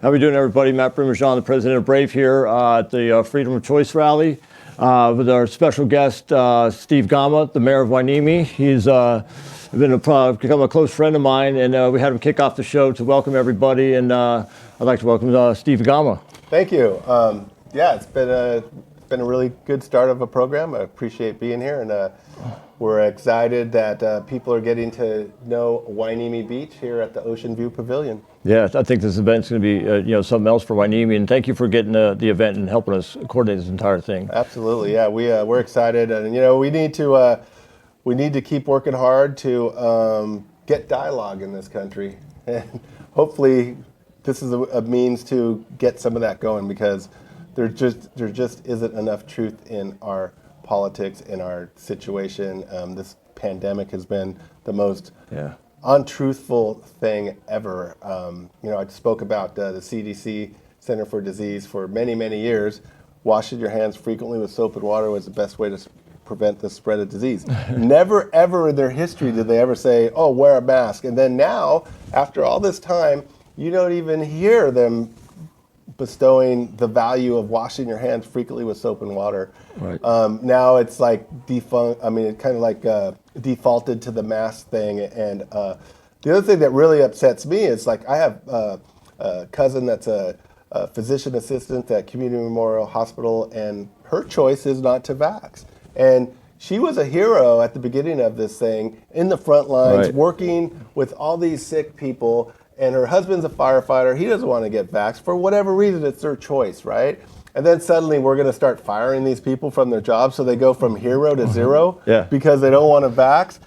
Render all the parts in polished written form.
How are we doing, everybody? Matt Brimajon, the president of Brave here at the Freedom of Choice rally with our special guest, Steve Gama, the mayor of Hueneme. He's become a close friend of mine, and we had him kick off the show to welcome everybody, and I'd like to welcome Steve Gama. Thank you. It's been a really good start of a program. I appreciate being here, and we're excited that people are getting to know Hueneme Beach here at the Ocean View Pavilion. Yeah, I think this event's going to be something else for Hueneme, and thank you for getting the event and helping us coordinate this entire thing. Absolutely, yeah. We're excited, and we need to keep working hard to get dialogue in this country, and hopefully this is a means to get some of that going, because there just isn't enough truth in our politics, in our situation. This pandemic has been the most untruthful thing ever. I spoke about the CDC, Center for Disease, for many, many years. Washing your hands frequently with soap and water was the best way to prevent the spread of disease. Never, ever in their history did they ever say, oh, wear a mask. And then now, after all this time, you don't even hear them bestowing the value of washing your hands frequently with soap and water. Right. Now it's like defaulted to the mask thing. And the other thing that really upsets me is, like, I have a cousin that's a physician assistant at Community Memorial Hospital, and her choice is not to vax. And she was a hero at the beginning of this thing, in the front lines, working with all these sick people. And her husband's a firefighter. He doesn't want to get vaxxed. For whatever reason, it's their choice, right? And then suddenly we're going to start firing these people from their jobs, so they go from hero to zero because they don't want to vax.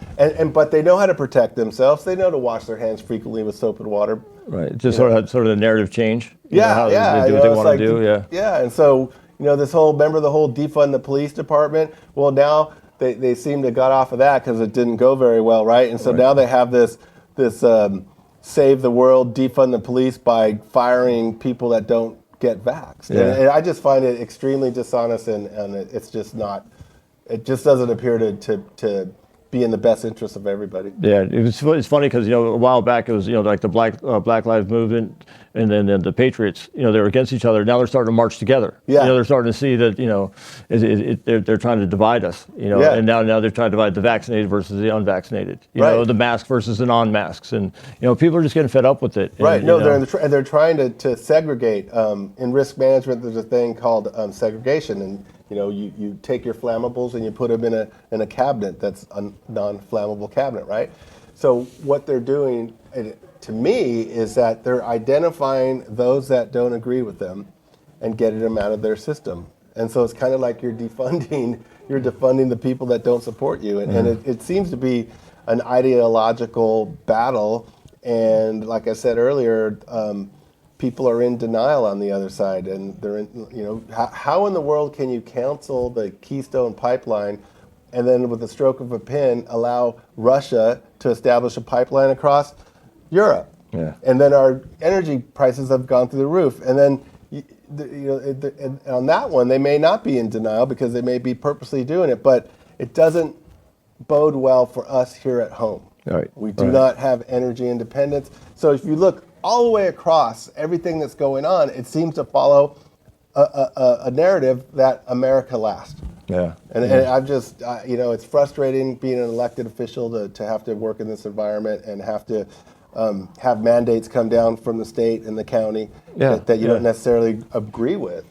But they know how to protect themselves. They know to wash their hands frequently with soap and water. Right. Just sort of the narrative change. How they do what they want to do. Yeah. And so, this remember the whole defund the police department? Well, now they seem to got off of that because it didn't go very well, right? And so now they have this save the world, defund the police by firing people that don't get vaxxed. Yeah. And I just find it extremely dishonest, and it's just not, it just doesn't appear to be in the best interest of everybody. Yeah, it's funny because, a while back it was, like the Black Lives Movement and then the Patriots, they were against each other. Now they're starting to march together. Yeah. They're starting to see that, they're trying to divide us, and now they're trying to divide the vaccinated versus the unvaccinated, the mask versus the non-masks. And, people are just getting fed up with it. Right, and, they're trying to segregate. In risk management, there's a thing called segregation, and you take your flammables and you put them in a cabinet that's a non-flammable cabinet, right? So what they're doing, to me, is that they're identifying those that don't agree with them and getting them out of their system. And so it's kind of like you're defunding the people that don't support you. And it seems to be an ideological battle. And like I said earlier, people are in denial on the other side, and they're in, how in the world can you cancel the Keystone Pipeline and then with the stroke of a pen allow Russia to establish a pipeline across Europe? Yeah. And then our energy prices have gone through the roof. And then, and on that one, they may not be in denial because they may be purposely doing it, but it doesn't bode well for us here at home. Right. We do not have energy independence. So if you look all the way across everything that's going on, it seems to follow a narrative that America last. Yeah. And I've just, it's frustrating being an elected official to have to work in this environment and have to have mandates come down from the state and the county that you don't necessarily agree with.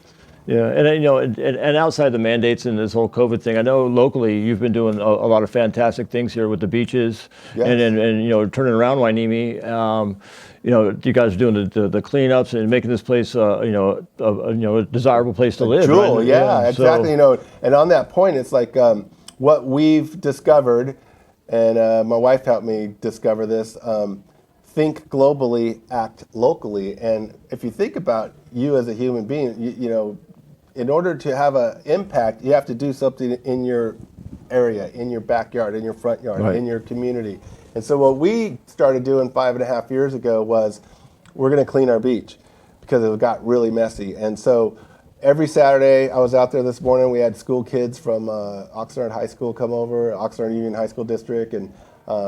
Yeah, and outside the mandates and this whole COVID thing, I know locally you've been doing a lot of fantastic things here with the beaches and turning around Hueneme. You guys are doing the cleanups and making this place, a desirable place to live. Jewel, right? Yeah, exactly. So, and on that point, it's like what we've discovered, and my wife helped me discover this. Think globally, act locally. And if you think about you as a human being, in order to have an impact, you have to do something in your area, in your backyard, in your front yard, in your community. And so what we started doing 5.5 years ago was we're going to clean our beach because it got really messy. And so every Saturday, I was out there this morning, we had school kids from Oxnard High School come over, Oxnard Union High School District, and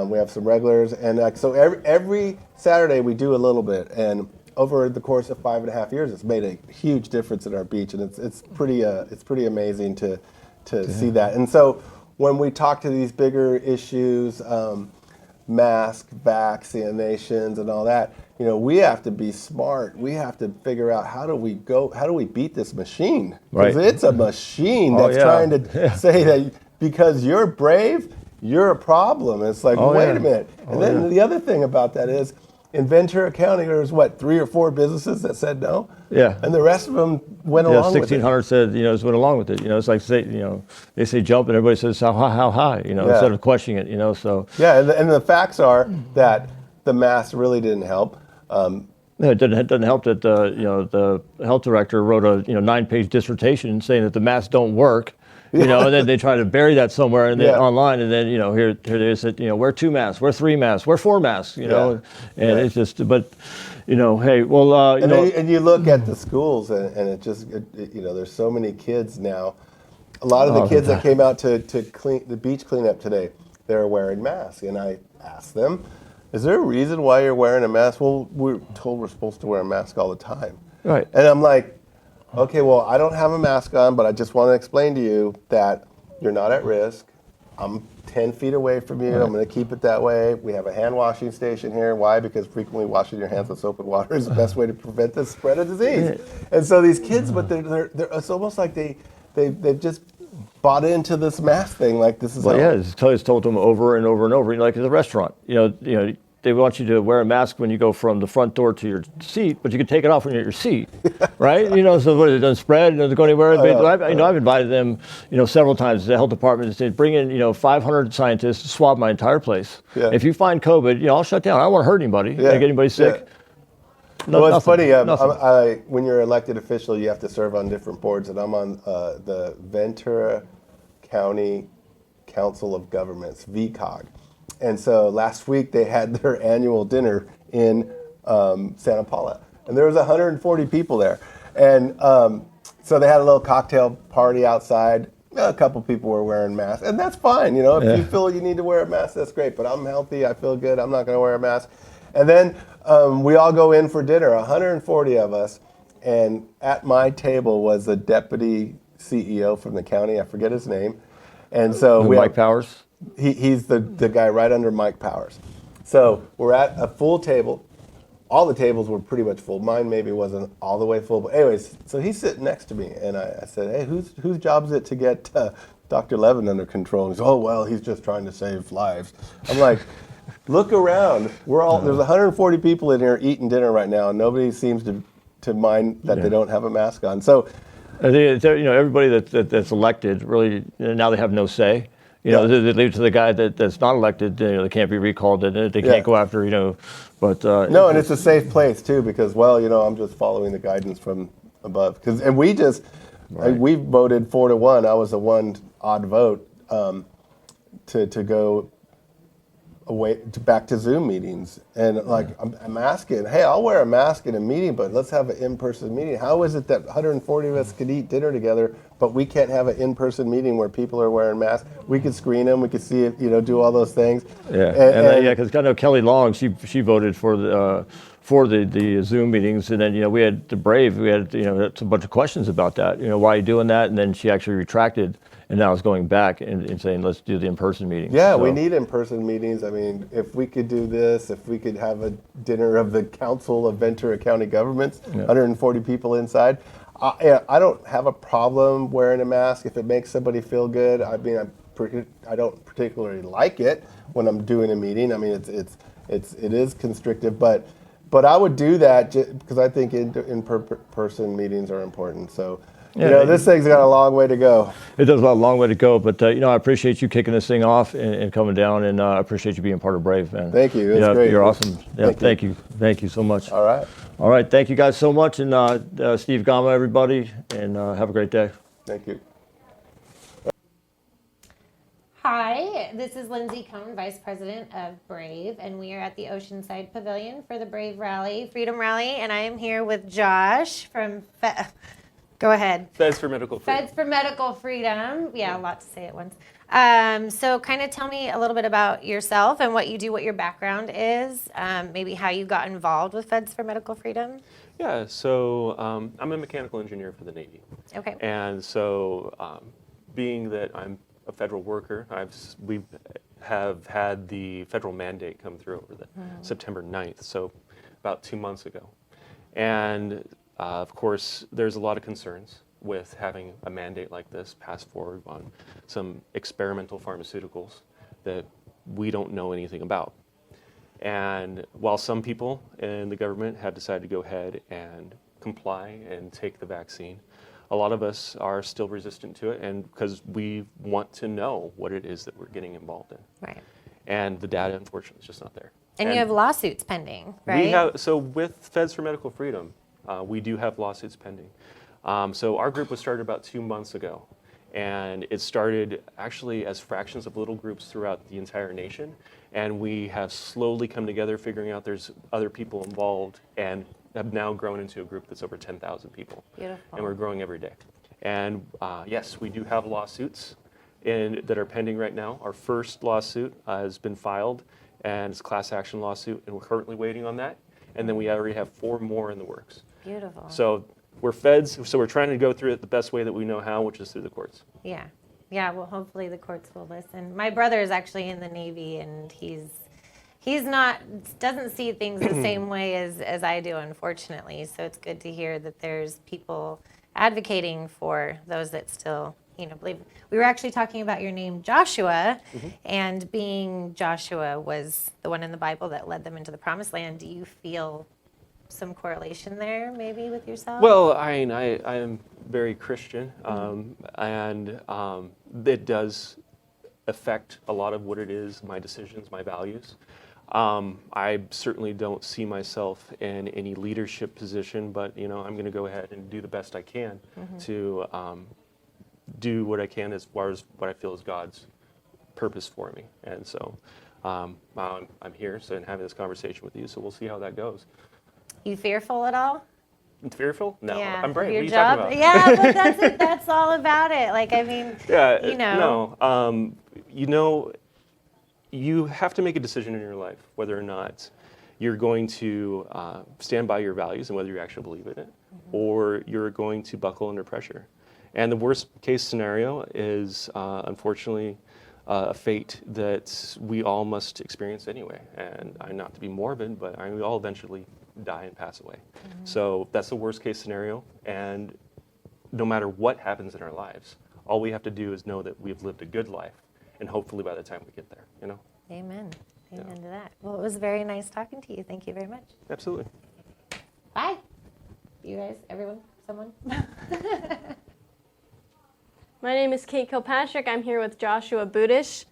we have some regulars. And so every Saturday we do a little bit. And over the course of 5.5 years, it's made a huge difference at our beach, and it's pretty amazing to see that. And so when we talk to these bigger issues, mask, vaccinations, and all that, we have to be smart. We have to figure out how do we beat this machine? Because it's a machine that's trying to say that because you're brave, you're a problem. It's like, wait a minute. And then the other thing about that is, in Ventura County, there was 3 or 4 businesses that said no. Yeah. And the rest of them went along with it. 1,600 said, just went along with it. It's like, they say jump and everybody says how high, instead of questioning it, so. Yeah, and the facts are that the mask really didn't help. It doesn't help that the health director wrote a 9-page dissertation saying that the masks don't work. And then they try to bury that somewhere and then online, and then here they said wear 2 masks, wear 3 masks, wear 4 masks, and it's just hey, well and you look at the schools and it just there's so many kids now. A lot of the kids that came out to clean the beach cleanup today, they're wearing masks, and I asked them, is there a reason why you're wearing a mask? Well, we're told we're supposed to wear a mask all the time. Right. And I'm like, okay, well, I don't have a mask on, but I just want to explain to you that you're not at risk. I'm 10 feet away from you. Right. I'm going to keep it that way. We have a hand washing station here. Why? Because frequently washing your hands with soap and water is the best way to prevent the spread of disease. And so these kids, but they're it's almost like they've just bought into this mask thing. Like this is. Well, it's told them over and over and over. Like at a restaurant, they want you to wear a mask when you go from the front door to your seat, but you can take it off when you're at your seat, right? So what, it doesn't spread, it doesn't go anywhere. I've invited them, several times to the health department to say, bring in, 500 scientists to swab my entire place. Yeah. If you find COVID, I'll shut down. I don't want to hurt anybody, make anybody sick. Yeah. Well, it's funny. When you're an elected official, you have to serve on different boards, and I'm on the Ventura County Council of Governments, VCOG. And so last week they had their annual dinner in Santa Paula, and there was 140 people there. And so they had a little cocktail party outside. A couple people were wearing masks, and that's fine. If you feel you need to wear a mask, that's great. But I'm healthy, I feel good, I'm not going to wear a mask. And then we all go in for dinner, 140 of us, and at my table was the deputy CEO from the county, I forget his name. And so Mike Powers? He's the guy right under Mike Powers. So we're at a full table. All the tables were pretty much full. Mine maybe wasn't all the way full. But anyways, so he's sitting next to me. And I said, hey, whose job is it to get Dr. Levin under control? And he said, oh, well, he's just trying to save lives. I'm like, look around. There's 140 people in here eating dinner right now, and nobody seems to mind that they don't have a mask on. So everybody that's elected, really, now they have no say. They leave it to the guy that's not elected. They can't be recalled. They can't go after. But no, and it's a safe place too because I'm just following the guidance from above. We voted 4-1. I was the one odd vote to go away back to Zoom meetings, and I'm asking, hey, I'll wear a mask in a meeting, but let's have an in-person meeting. How is it that 140 of us could eat dinner together, but we can't have an in-person meeting where people are wearing masks? We could screen them, we could see it, do all those things. Yeah, because I know Kelly Long, she voted for the Zoom meetings, and then we had the Brave, we had a bunch of questions about that. Why are you doing that? And then she actually retracted. And now it's going back and saying, let's do the in-person meeting. Yeah, we need in-person meetings. I mean, if we could do this, if we could have a dinner of the Council of Ventura County Governments, 140 people inside. I don't have a problem wearing a mask if it makes somebody feel good. I mean, I don't particularly like it when I'm doing a meeting. I mean, it is constrictive, but I would do that because I think in-person meetings are important. So. This thing's got a long way to go. It does a long way to go, but I appreciate you kicking this thing off and coming down, and I appreciate you being part of Brave, man. Thank you. It's great. You're awesome. Yeah, thank you so much. All right. Thank you guys so much, and Steve Gama, everybody, and have a great day. Thank you. Hi, this is Lindsay Cohn, Vice President of Brave, and we are at the Oceanside Pavilion for the Brave Rally, Freedom Rally, and I am here with Josh from Go ahead. Feds for Medical Freedom. Feds for Medical Freedom. Yeah, a lot to say at once. So kind of tell me a little bit about yourself and what you do, what your background is, maybe how you got involved with Feds for Medical Freedom. Yeah, so I'm a mechanical engineer for the Navy. Okay. And so being that I'm a federal worker, we have had the federal mandate come through over the September 9th, so about 2 months ago. And of course, there's a lot of concerns with having a mandate like this pass forward on some experimental pharmaceuticals that we don't know anything about. And while some people in the government have decided to go ahead and comply and take the vaccine, a lot of us are still resistant to it, and because we want to know what it is that we're getting involved in. Right. And the data, unfortunately, is just not there. And you have lawsuits pending, right? So with Feds for Medical Freedom, we do have lawsuits pending. So our group was started about 2 months ago. And it started actually as fractions of little groups throughout the entire nation. And we have slowly come together, figuring out there's other people involved, and have now grown into a group that's over 10,000 people. Beautiful. And we're growing every day. And yes, we do have lawsuits that are pending right now. Our first lawsuit has been filed, and it's a class action lawsuit, and we're currently waiting on that. And then we already have 4 more in the works. Beautiful. So we're feds, so we're trying to go through it the best way that we know how, which is through the courts. Yeah. Yeah, well, hopefully the courts will listen. My brother is actually in the Navy, and doesn't see things the same way as I do, unfortunately. So it's good to hear that there's people advocating for those that still, believe. We were actually talking about your name, Joshua, and being Joshua was the one in the Bible that led them into the Promised Land. Do you feel some correlation there, maybe, with yourself? Well, I am very Christian, and it does affect a lot of what it is, my decisions, my values. I certainly don't see myself in any leadership position, but I'm going to go ahead and do the best I can to do what I can as far as what I feel is God's purpose for me. And so I'm here and having this conversation with you, so we'll see how that goes. You fearful at all? Fearful? No, Yeah. I'm brave. Your what are you job? talking about? Yeah, but that's it. That's all about it. Like, I mean, No. You have to make a decision in your life whether or not you're going to stand by your values and whether you actually believe in it, or you're going to buckle under pressure. And the worst case scenario is, unfortunately, a fate that we all must experience anyway. And not to be morbid, but we all eventually die and pass away. So that's the worst case scenario. And no matter what happens in our lives, all we have to do is know that we've lived a good life. And hopefully by the time we get there, Amen. Amen to that. Well, it was very nice talking to you. Thank you very much. Absolutely. Bye. You guys, everyone, someone. My name is Kate Kilpatrick. I'm here with Joshua Budish,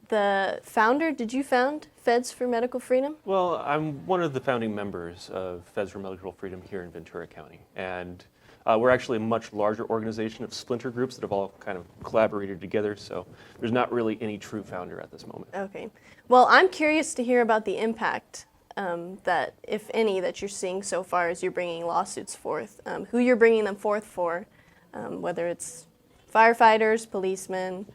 the founder. Did you found Feds for Medical Freedom? Well, I'm one of the founding members of Feds for Medical Freedom here in Ventura County. And we're actually a much larger organization of splinter groups that have all kind of collaborated together. So there's not really any true founder at this moment. Okay. Well, I'm curious to hear about the impact that, if any, that you're seeing so far as you're bringing lawsuits forth, who you're bringing them forth for, whether it's firefighters, policemen,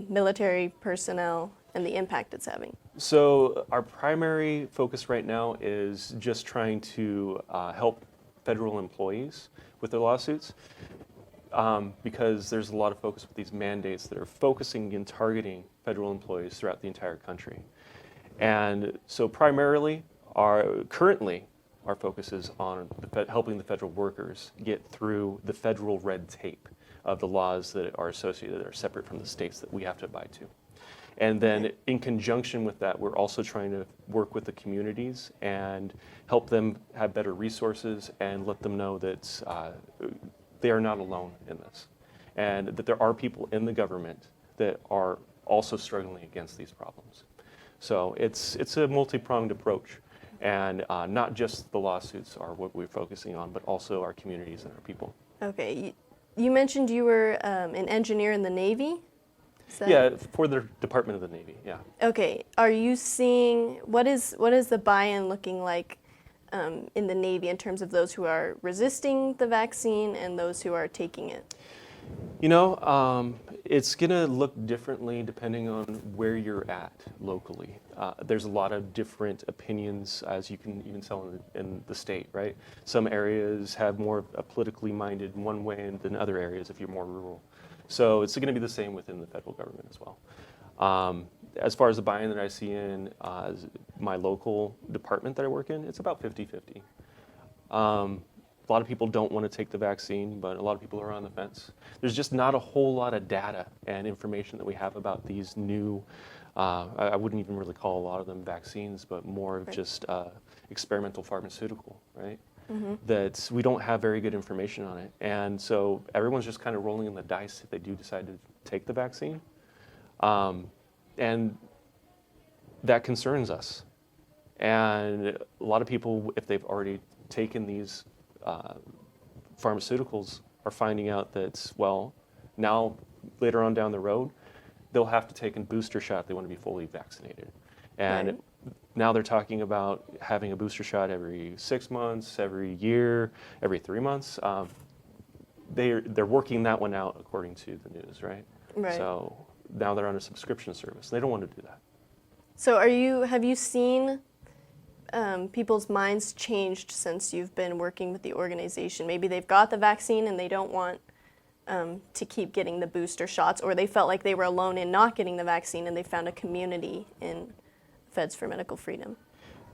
military personnel, and the impact it's having. So our primary focus right now is just trying to help federal employees with their lawsuits, because there's a lot of focus with these mandates that are focusing and targeting federal employees throughout the entire country. And so primarily, currently, our focus is on helping the federal workers get through the federal red tape of the laws that are associated, that are separate from the states that we have to abide to. And then in conjunction with that, we're also trying to work with the communities and help them have better resources and let them know that they are not alone in this. And that there are people in the government that are also struggling against these problems. So it's a multi-pronged approach. And not just the lawsuits are what we're focusing on, but also our communities and our people. Okay. You mentioned you were an engineer in the Navy? Yeah, for the Department of the Navy, yeah. Okay. Are you seeing, what is the buy-in looking like in the Navy in terms of those who are resisting the vaccine and those who are taking it? You know, it's going to look differently depending on where you're at locally. There's a lot of different opinions, as you can even tell in the state, right? Some areas have more politically minded one way than other areas if you're more rural. So it's going to be the same within the federal government as well. As far as the buy-in that I see in my local department that I work in, it's about 50-50. A lot of people don't want to take the vaccine, but a lot of people are on the fence. There's just not a whole lot of data and information that we have about these new, I wouldn't even really call a lot of them vaccines, but more of just experimental pharmaceutical, right? Mm-hmm. That we don't have very good information on it. And so everyone's just kind of rolling in the dice if they do decide to take the vaccine. And that concerns us. And a lot of people, if they've already taken these pharmaceuticals, are finding out that, well, now later on down the road, they'll have to take a booster shot if they want to be fully vaccinated. And right. Now they're talking about having a booster shot every 6 months, every year, every 3 months. They're working that one out according to the news, right? Right. So now they're on a subscription service. They don't want to do that. So have you seen people's minds changed since you've been working with the organization? Maybe they've got the vaccine and they don't want to keep getting the booster shots, or they felt like they were alone in not getting the vaccine and they found a community in Feds for Medical Freedom.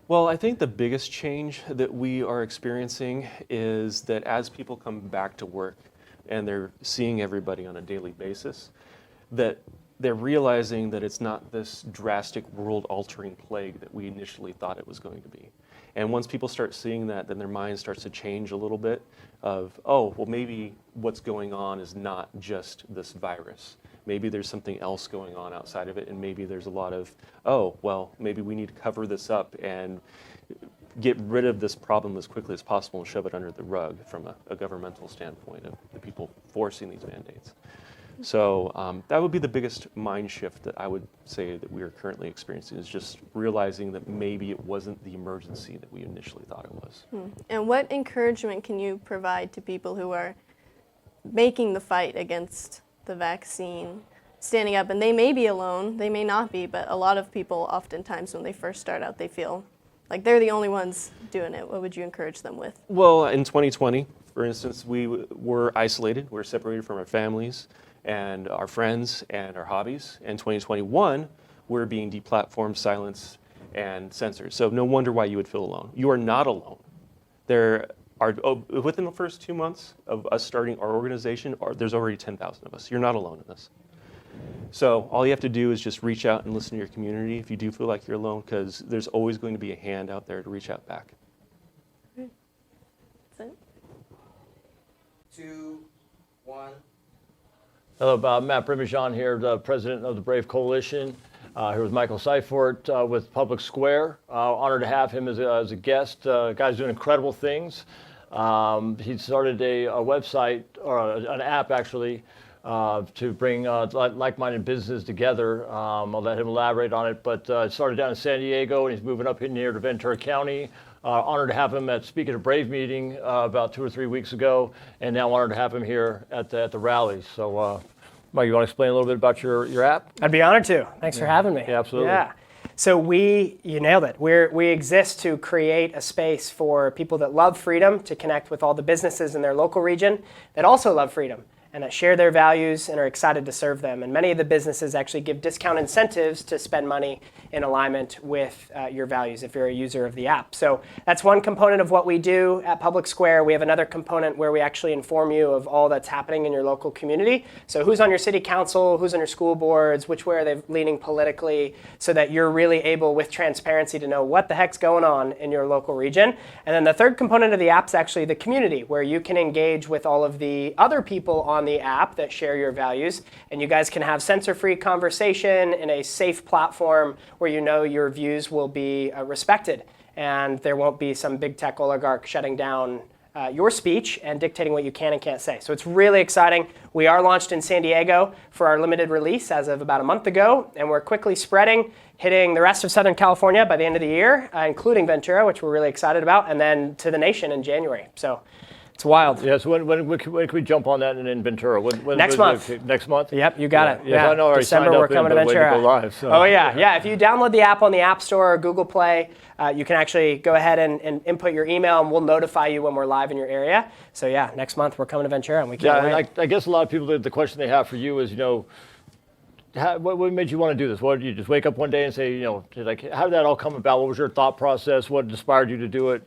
Well, I think the biggest change that we are experiencing is that as people come back to work and they're seeing everybody on a daily basis, that they're realizing that it's not this drastic world-altering plague that we initially thought it was going to be. And once people start seeing that, then their mind starts to change a little bit of, oh, well, maybe what's going on is not just this virus. Maybe there's something else going on outside of it, and maybe there's a lot of, oh, well, maybe we need to cover this up and get rid of this problem as quickly as possible and shove it under the rug from a governmental standpoint of the people forcing these mandates. So that would be the biggest mind shift that I would say that we are currently experiencing, is just realizing that maybe it wasn't the emergency that we initially thought it was. And what encouragement can you provide to people who are making the fight against the vaccine, standing up? And they may be alone, they may not be, but a lot of people oftentimes when they first start out, they feel like they're the only ones doing it. What would you encourage them with? Well, in 2020, for instance, we were isolated. We were separated from our families and our friends and our hobbies. In 2021, we're being deplatformed, silenced, and censored. So no wonder why you would feel alone. You are not alone. There are, within the first 2 months of us starting our organization, there's already 10,000 of us. You're not alone in this. So all you have to do is just reach out and listen to your community if you do feel like you're alone, because there's always going to be a hand out there to reach out back. That's it. 2, 1. Hello, Matt Brimijan here, the president of the Brave Coalition. Here with Michael Seifert with Public Square. Honored to have him as a guest. Guy's doing incredible things. He started a website, or an app actually, to bring like-minded businesses together. I'll let him elaborate on it, but it started down in San Diego and he's moving up in here to Ventura County. Honored to have him at Speak at a Brave meeting about 2 or 3 weeks ago, and now honored to have him here at the rally. So, Mike, you want to explain a little bit about your app? I'd be honored to. Thanks for having me. Yeah, absolutely. Yeah. So you nailed it. We exist to create a space for people that love freedom to connect with all the businesses in their local region that also love freedom and that share their values and are excited to serve them. And many of the businesses actually give discount incentives to spend money in alignment with your values if you're a user of the app. So that's one component of what we do at Public Square. We have another component where we actually inform you of all that's happening in your local community. So who's on your city council, who's on your school boards, which way are they leaning politically, so that you're really able with transparency to know what the heck's going on in your local region. And then the third component of the app is actually the community, where you can engage with all of the other people on the app that share your values, and you guys can have censor-free conversation in a safe platform where you know your views will be respected and there won't be some big tech oligarch shutting down your speech and dictating what you can and can't say. So it's really exciting. We are launched in San Diego for our limited release as of about a month ago, and we're quickly spreading, hitting the rest of Southern California by the end of the year, including Ventura, which we're really excited about, and then to the nation in January. So it's wild. Yeah, so when can we jump on that in Ventura? Next month. Next month? Yep, you got it. Yeah, I know I already December, signed up we're coming to but waiting Ventura. to go live, so. Oh, yeah. If you download the app on the App Store or Google Play, you can actually go ahead and input your email, and we'll notify you when we're live in your area. So, yeah, next month we're coming to Ventura, and we can't wait. And I guess a lot of people, the question they have for you is, what made you want to do this? What did you just wake up one day and say, like, how did that all come about? What was your thought process? What inspired you to do it?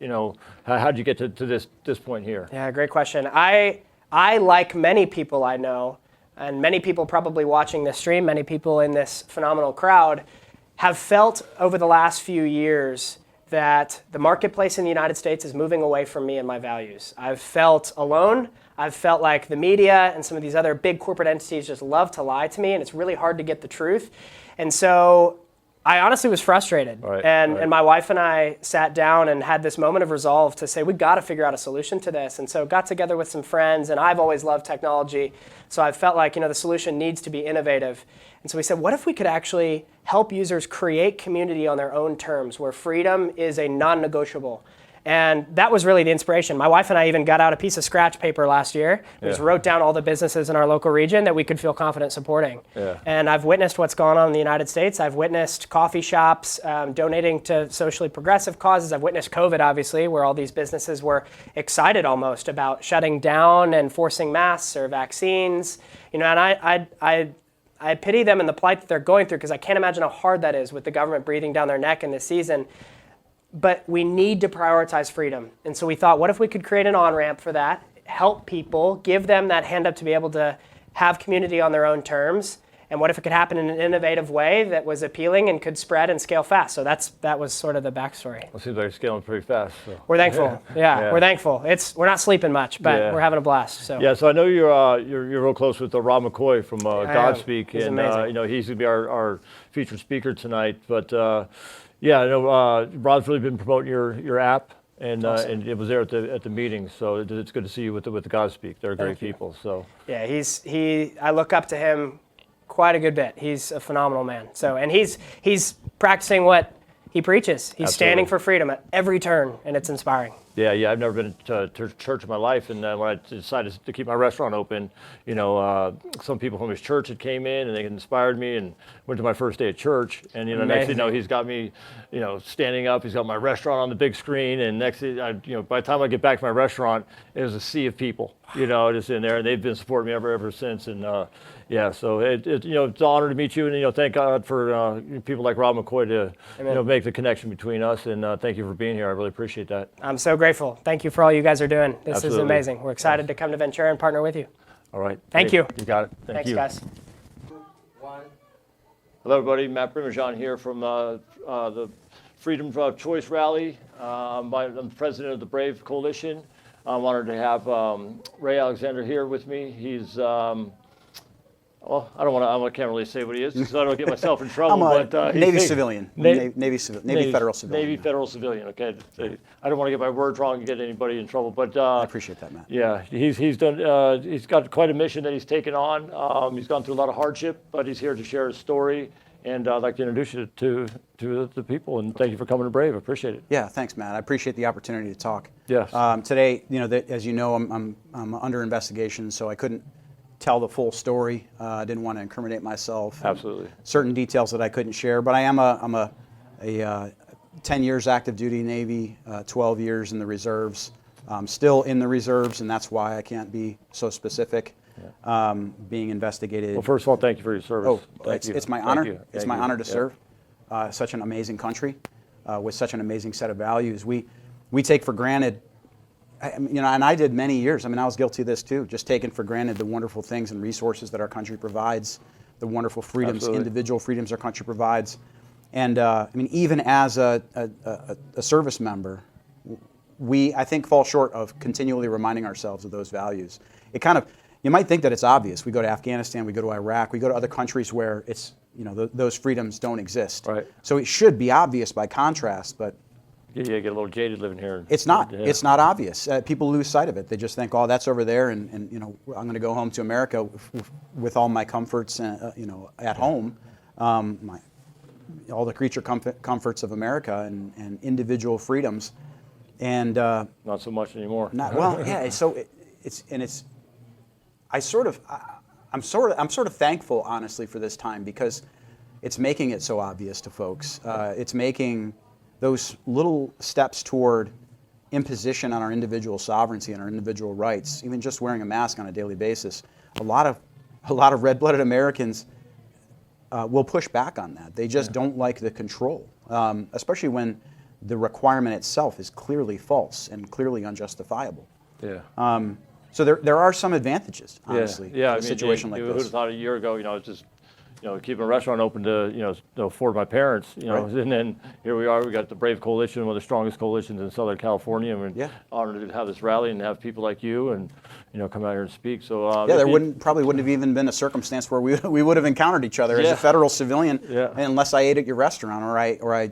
How did you get to this point here? Yeah, great question. I, like many people I know, and many people probably watching this stream, many people in this phenomenal crowd, have felt over the last few years that the marketplace in the United States is moving away from me and my values. I've felt alone. I've felt like the media and some of these other big corporate entities just love to lie to me, and it's really hard to get the truth. And so I honestly was frustrated. And my wife and I sat down and had this moment of resolve to say, we got to figure out a solution to this. And so got together with some friends, and I've always loved technology. So I felt like, the solution needs to be innovative. And so we said, what if we could actually help users create community on their own terms, where freedom is a non-negotiable? And that was really the inspiration. My wife and I even got out a piece of scratch paper last year. We just wrote down all the businesses in our local region that we could feel confident supporting. And I've witnessed what's gone on in the United States. I've witnessed coffee shops donating to socially progressive causes. I've witnessed COVID, obviously, where all these businesses were excited almost about shutting down and forcing masks or vaccines. And I pity them and the plight that they're going through, because I can't imagine how hard that is with the government breathing down their neck in this season. But we need to prioritize freedom. And so we thought, what if we could create an on-ramp for that, help people, give them that hand up to be able to have community on their own terms? And what if it could happen in an innovative way that was appealing and could spread and scale fast? So that was sort of the backstory. Well, it seems like you're scaling pretty fast. So. We're thankful. Yeah, we're thankful. We're not sleeping much, but we're having a blast. So. Yeah, so I know you're real close with Rob McCoy from Godspeak. He's and amazing. He's going to be our featured speaker tonight. But I know Rob's really been promoting your app. And awesome. And it was there at the meeting, so it's good to see you with the Godspeak. They're great people. So yeah, I look up to him quite a good bit. He's a phenomenal man. So, and he's practicing what he preaches. He's standing for freedom at every turn, and it's inspiring. Yeah, I've never been to church in my life, and when I decided to keep my restaurant open, some people from his church had came in and they inspired me, and went to my first day at church, and next thing you know, he's got me, standing up. He's got my restaurant on the big screen, and next thing, by the time I get back to my restaurant, it was a sea of people, just in there, and they've been supporting me ever since, and so it's an honor to meet you, and thank God for people like Rob McCoy to make the connection between us, and thank you for being here. I really appreciate that. I'm so grateful. Thank you for all you guys are doing. This Absolutely. is amazing. We're excited to come to Ventura and partner with you. All right. Thank you. You got it. Thanks, you. guys. Hello, everybody. Matt Primajan here from the Freedom of Choice Rally. I'm the president of the Brave Coalition. I'm honored to have Ray Alexander here with me. He's I can't really say what he is because I don't get myself in trouble. I'm a Navy civilian. Navy federal civilian. Navy federal civilian. Okay, I don't want to get my words wrong and get anybody in trouble. But I appreciate that, Matt. Yeah, he's done. He's got quite a mission that he's taken on. He's gone through a lot of hardship, but he's here to share his story. And I'd like to introduce you to the people. And thank you for coming to Brave. I appreciate it. Yeah, thanks, Matt. I appreciate the opportunity to talk. Yes. Today, as you know, I'm under investigation, so I couldn't tell the full story. I didn't want to incriminate myself. Absolutely. Certain details that I couldn't share, but I'm a 10 years active duty Navy, 12 years in the reserves. Still in the reserves, and that's why I can't be so specific. Being investigated. Well, first of all, thank you for your service. It's my honor. It's my honor to serve such an amazing country with such an amazing set of values. We take for granted. And I did many years. I was guilty of this too. Just taking for granted the wonderful things and resources that our country provides, the wonderful freedoms, Absolutely. individual freedoms our country provides. And even as a service member, we, I think, fall short of continually reminding ourselves of those values. You might think that it's obvious. We go to Afghanistan, we go to Iraq, we go to other countries where it's, those freedoms don't exist. Right. So it should be obvious by contrast, but Yeah, get a little jaded living here. It's not. Yeah. It's not obvious. People lose sight of it. They just think, oh, that's over there, and I'm going to go home to America with all my comforts, at home, all the creature comforts of America and individual freedoms, and not so much anymore. I'm sort of thankful, honestly, for this time, because it's making it so obvious to folks. It's making those little steps toward imposition on our individual sovereignty and our individual rights, even just wearing a mask on a daily basis. A lot of red-blooded Americans will push back on that. They just don't like the control, especially when the requirement itself is clearly false and clearly unjustifiable. Yeah. So there are some advantages, honestly, yeah. in a situation like who would this. have thought a year ago, it's just, keeping a restaurant open to afford my parents, Right. And then here we are. We got the Brave Coalition, one of the strongest coalitions in Southern California. And we're honored to have this rally and have people like you and come out here and speak. So there probably wouldn't have even been a circumstance where we would have encountered each other as a federal civilian, unless I ate at your restaurant or I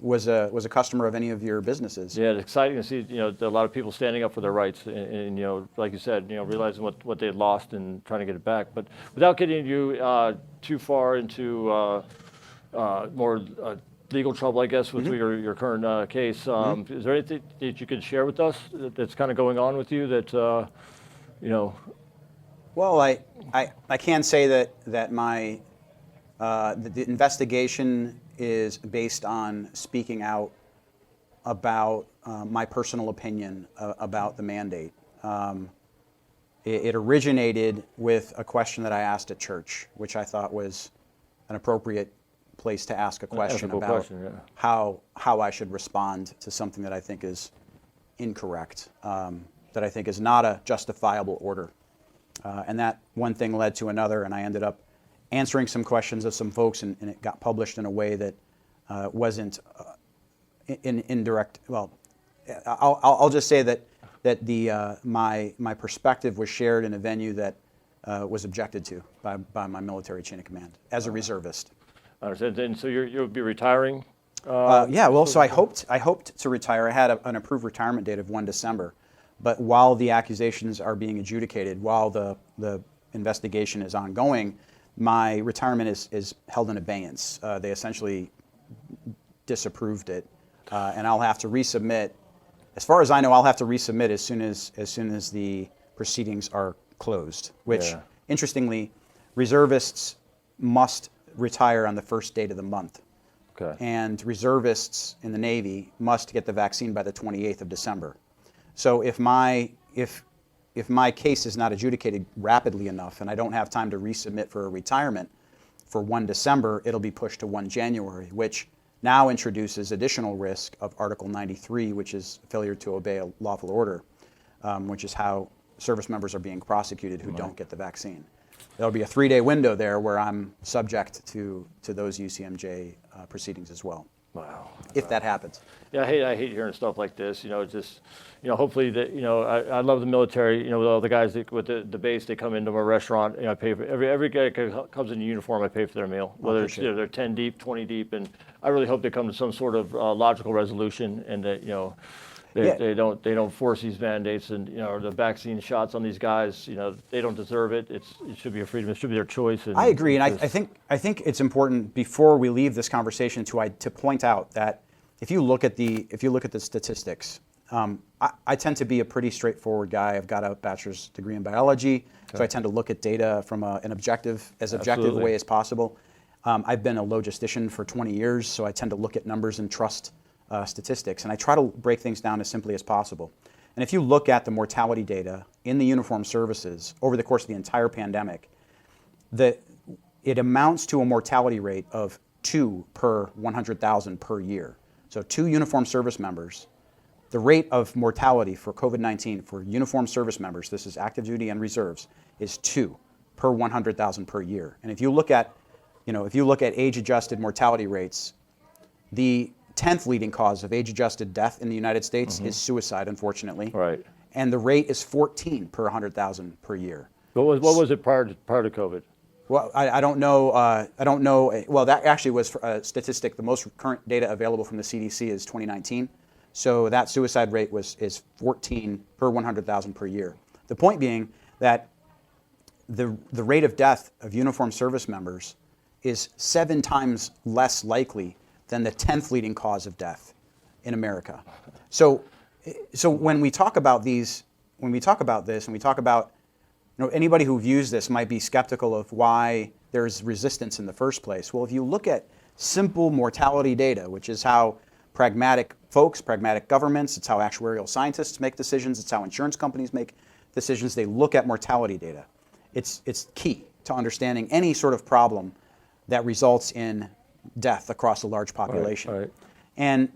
was a customer of any of your businesses. Yeah, it's exciting to see a lot of people standing up for their rights and like you said, realizing what they had lost and trying to get it back. But without getting you too far into more legal trouble, I guess, with your current case. Is there anything that you could share with us that's kind of going on with you that, Well, I can say that my the investigation is based on speaking out about my personal opinion about the mandate. It originated with a question that I asked at church, which I thought was an appropriate place to ask a question about how I should respond to something that I think is incorrect, that I think is not a justifiable order. And that one thing led to another, and I ended up answering some questions of some folks, and it got published in a way that wasn't indirect. Well, I'll just say that my perspective was shared in a venue that was objected to by my military chain of command as a reservist. I understand. And so you'll be retiring? So I hoped to retire. I had an approved retirement date of 1 December, but while the accusations are being adjudicated, while the investigation is ongoing, my retirement is held in abeyance. They essentially disapproved it, and I'll have to resubmit. As far as I know, I'll have to resubmit as soon as the proceedings are closed. Which, interestingly, reservists must retire on the first date of the month. Okay. And reservists in the Navy must get the vaccine by the 28th of December. So if my case is not adjudicated rapidly enough and I don't have time to resubmit for a retirement for 1 December, it'll be pushed to 1 January, which now introduces additional risk of Article 93, which is failure to obey a lawful order, which is how service members are being prosecuted who don't get the vaccine. There'll be a 3-day window there where I'm subject to those UCMJ proceedings as well. Wow. If that happens. Yeah, I hate hearing stuff like this. Hopefully that I love the military. With all the guys with the base, they come into my restaurant. I pay for every guy that comes in uniform. I pay for their meal, whether it's they're 10 deep, 20 deep, and I really hope they come to some sort of logical resolution, and that they don't force these mandates and the vaccine shots on these guys. They don't deserve it. It should be a freedom. It should be their choice. I agree, and I think it's important before we leave this conversation to point out that if you look at the statistics, I tend to be a pretty straightforward guy. I've got a bachelor's degree in biology, so I tend to look at data from an objective way as possible. I've been a logistician for 20 years, so I tend to look at numbers and trust statistics, and I try to break things down as simply as possible. And if you look at the mortality data in the uniformed services over the course of the entire pandemic, it amounts to a mortality rate of 2 per 100,000 per year. So 2 uniformed service members. The rate of mortality for COVID-19 for uniformed service members, this is active duty and reserves, is 2 per 100,000 per year. And if you look at age-adjusted mortality rates, the 10th leading cause of age-adjusted death in the United States is suicide, unfortunately. Right. And the rate is 14 per 100,000 per year. What was it prior to COVID? Well, I don't know. I don't know. Well, that actually was a statistic. The most current data available from the CDC is 2019. So that suicide rate is 14 per 100,000 per year. The point being that the rate of death of uniformed service members is 7 times less likely than the 10th leading cause of death in America. So when we talk about these, when we talk about this, and we talk about, anybody who views this might be skeptical of why there's resistance in the first place. Well, if you look at simple mortality data, which is how pragmatic folks, pragmatic governments, it's how actuarial scientists make decisions, it's how insurance companies make decisions, they look at mortality data. It's key to understanding any sort of problem that results in death across a large population. Right. And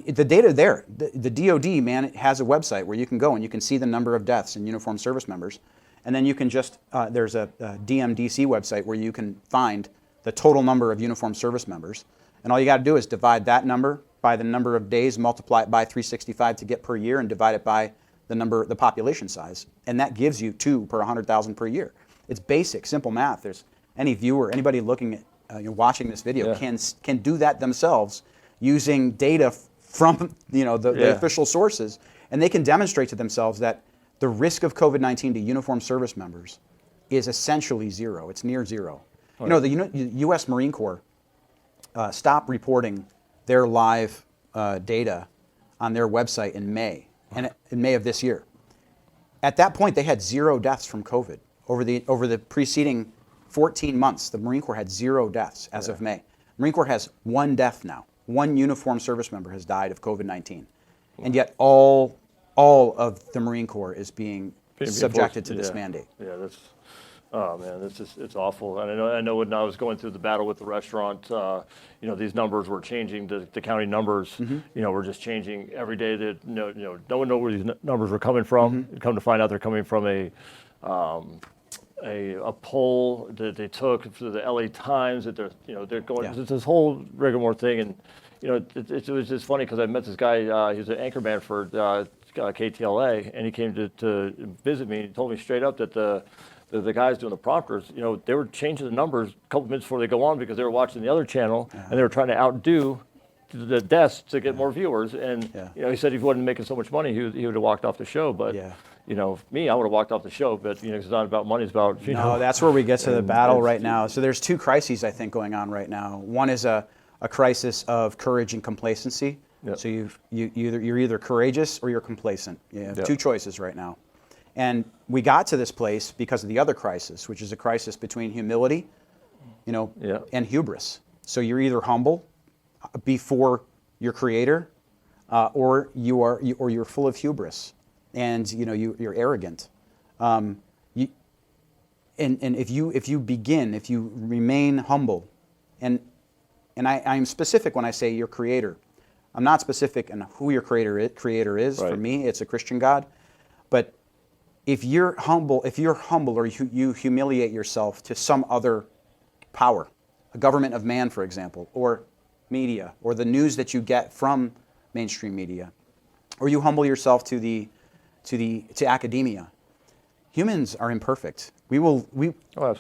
the data there, the DoD, man, it has a website where you can go and you can see the number of deaths in uniformed service members. And then you can just, there's a DMDC website where you can find the total number of uniformed service members. And all you got to do is divide that number by the number of days, multiply it by 365 to get per year, and divide it by the population size. And that gives you 2 per 100,000 per year. It's basic, simple math. There's any viewer, anybody looking at, watching this video can do that themselves using data from the official sources, and they can demonstrate to themselves that the risk of COVID-19 to uniformed service members is essentially zero. It's near zero. Right. The U.S. Marine Corps stopped reporting their live data on their website in May, in May of this year. At that point, they had 0 deaths from COVID. Over the preceding 14 months, the Marine Corps had 0 deaths as of May. Marine Corps has 1 death now. 1 uniformed service member has died of COVID-19. And yet all of the Marine Corps is being subjected to this mandate. Yeah, that's, oh man, it's awful. And I know when I was going through the battle with the restaurant, these numbers were changing. The county numbers, were just changing every day. That no one knew where these numbers were coming from. Come to find out, they're coming from a poll that they took to the LA Times. That they're going. Yeah. It's this whole rigmarole thing, and it was just funny because I met this guy. He's an anchorman for KTLA, and he came to visit me. And he told me straight up that the guys doing the prompters, they were changing the numbers a couple minutes before they go on because they were watching the other channel, and they were trying to outdo the deaths to get more viewers. And he said if he wasn't making so much money, he would have walked off the show. But me, I would have walked off the show. But it's not about money; it's about No, that's where we get to the battle right now. So there's 2 crises I think going on right now. One is a crisis of courage and complacency. Yep. So you're either courageous or you're complacent. You have 2 choices right now. And we got to this place because of the other crisis, which is a crisis between humility, and hubris. So you're either humble before your Creator, or you're full of hubris, and you're arrogant. And if you remain humble, and I'm specific when I say your Creator. I'm not specific in who your creator is. Right. For me, it's a Christian God. But if you're humble or you humiliate yourself to some other power, a government of man, for example, or media, or the news that you get from mainstream media, or you humble yourself to academia, humans are imperfect.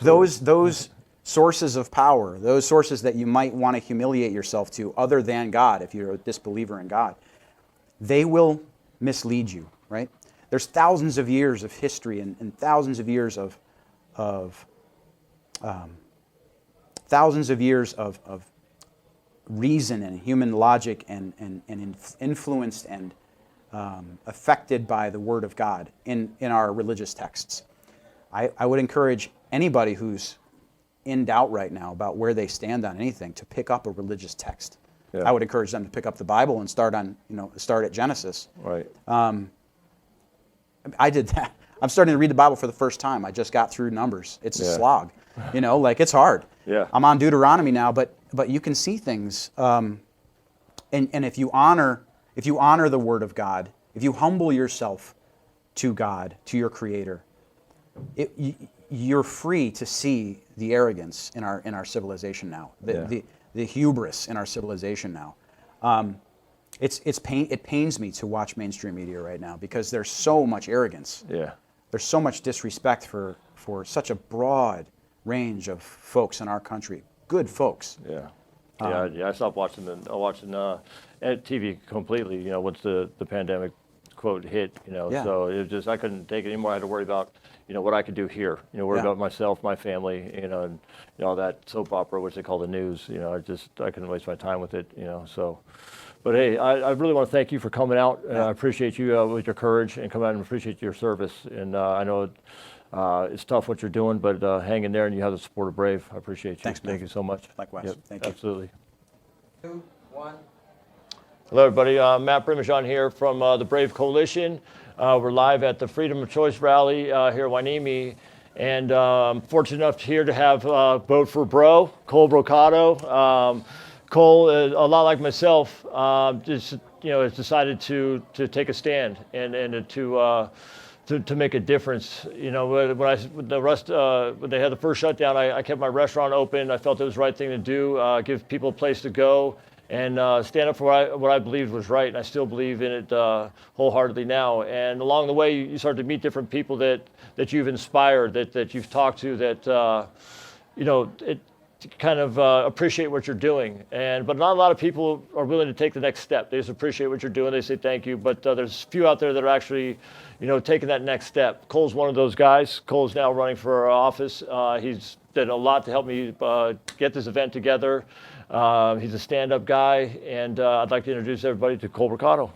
Those sources of power, those sources that you might want to humiliate yourself to other than God, if you're a disbeliever in God, they will mislead you, right? There's thousands of years of history and thousands of years of reason and human logic and influenced and affected by the Word of God in our religious texts. I would encourage anybody who's in doubt right now about where they stand on anything to pick up a religious text. Yeah. I would encourage them to pick up the Bible and start at Genesis. Right. I did that. I'm starting to read the Bible for the first time. I just got through Numbers. It's a slog. It's hard. Yeah. I'm on Deuteronomy now, but you can see things. And if you honor the Word of God, if you humble yourself to God, to your Creator, you're free to see the arrogance in our civilization now, the hubris in our civilization now. It pains me to watch mainstream media right now because there's so much arrogance. Yeah. There's so much disrespect for such a broad range of folks in our country, good folks. Yeah. I stopped watching TV completely, you know, once the pandemic quote hit, you know. Yeah. So it was just, I couldn't take it anymore. I had to worry about, you know, what I could do here, you know, worry Yeah. about myself, my family, you know, and you know, that soap opera, which they call the news, you know, I couldn't waste my time with it, you know, so. But hey, I really want to thank you for coming out. I appreciate you with your courage and coming out and appreciate your service. And I know it's tough what you're doing, but hang in there, and you have the support of Brave. I appreciate you. Thanks, man. Thank you so much. Likewise. Yep, Thank you. absolutely. 2, 1. Hello, everybody. Matt Primijon here from the Brave Coalition. We're live at the Freedom of Choice rally here in Wainimi. And I'm fortunate enough here to have Vote for Bro, Cole Brocato. Cole, a lot like myself, just has decided to take a stand and to make a difference. You know, when they had the first shutdown, I kept my restaurant open. I felt it was the right thing to do, give people a place to go and stand up for what I believed was right. And I still believe in it wholeheartedly now. And along the way, you start to meet different people that you've inspired, that you've talked to, that kind of appreciate what you're doing. But not a lot of people are willing to take the next step. They just appreciate what you're doing. They say thank you. But there's a few out there that are actually, taking that next step. Cole's one of those guys. Cole's now running for our office. He's did a lot to help me get this event together. He's a stand-up guy, and I'd like to introduce everybody to Cole Brocato.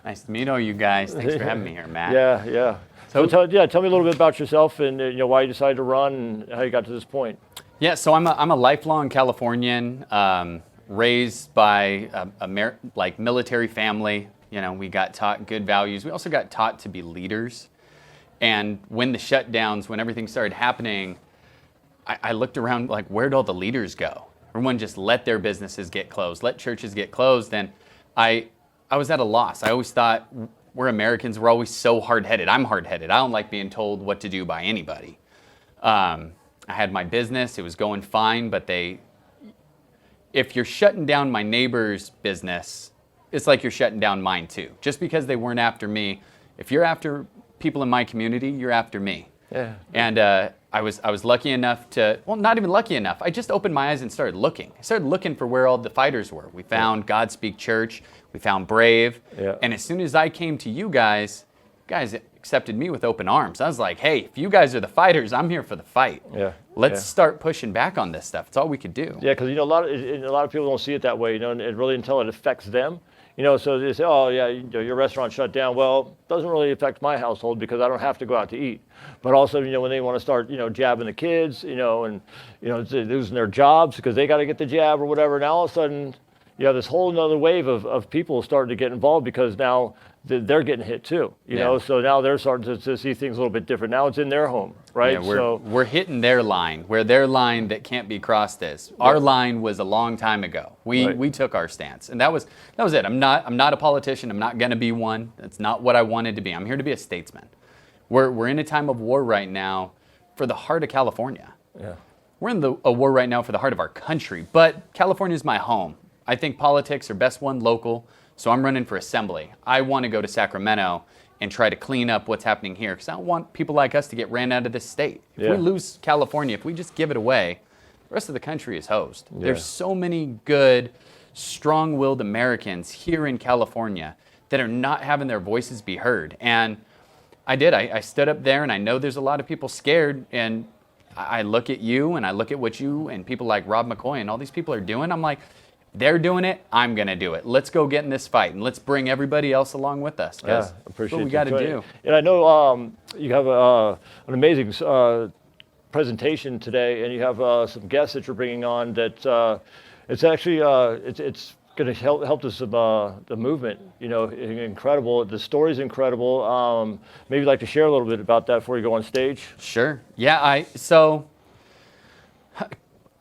Nice to meet all you guys. Thanks for having me here, Matt. Yeah. So tell me a little bit about yourself and why you decided to run and how you got to this point. Yeah, so I'm a lifelong Californian, raised by a military family. You know, we got taught good values. We also got taught to be leaders. And when the shutdowns, when everything started happening, I looked around like, where'd all the leaders go? Everyone just let their businesses get closed, let churches get closed. And I was at a loss. I always thought we're Americans, we're always so hard-headed. I'm hard-headed. I don't like being told what to do by anybody. I had my business, it was going fine, but if you're shutting down my neighbor's business, it's like you're shutting down mine too. Just because they weren't after me, if you're after people in my community, you're after me. Yeah. And I was lucky enough not even lucky enough, I just opened my eyes and started looking. I started looking for where all the fighters were. We found Godspeak Church, we found Brave, and as soon as I came to you guys accepted me with open arms. I was like, hey, if you guys are the fighters, I'm here for the fight. Let's start pushing back on this stuff. It's all we could do. Yeah, because a lot of people don't see it that way, and really until it affects them. So they say, oh yeah, your restaurant shut down. Well, it doesn't really affect my household because I don't have to go out to eat. But also, when they want to start, jabbing the kids, and losing their jobs because they got to get the jab or whatever. Now all of a sudden, you have this whole another wave of people starting to get involved because now they're getting hit too, you know. So now they're starting to see things a little bit different. Now it's in their home, right? Yeah, we're hitting their line, where their line that can't be crossed is. Our line was a long time ago. We took our stance, and that was it. I'm not a politician. I'm not going to be one. That's not what I wanted to be. I'm here to be a statesman. We're in a time of war right now for the heart of California. Yeah. We're in a war right now for the heart of our country, but California is my home. I think politics are best won local. So I'm running for assembly. I want to go to Sacramento and try to clean up what's happening here because I don't want people like us to get ran out of this state. If we lose California, if we just give it away, the rest of the country is hosed. There's so many good, strong-willed Americans here in California that are not having their voices be heard. And I stood up there, and I know there's a lot of people scared, and I look at you, and I look at what you and people like Rob McCoy and all these people are doing. I'm like, they're doing it, I'm going to do it. Let's go get in this fight, and let's bring everybody else along with us. Yeah, appreciate what we got to do. And I know you have an amazing presentation today, and you have some guests that you're bringing on that it's actually it's going to help this the movement. Incredible. The story's incredible. Maybe you'd like to share a little bit about that before you go on stage. Sure. Yeah. So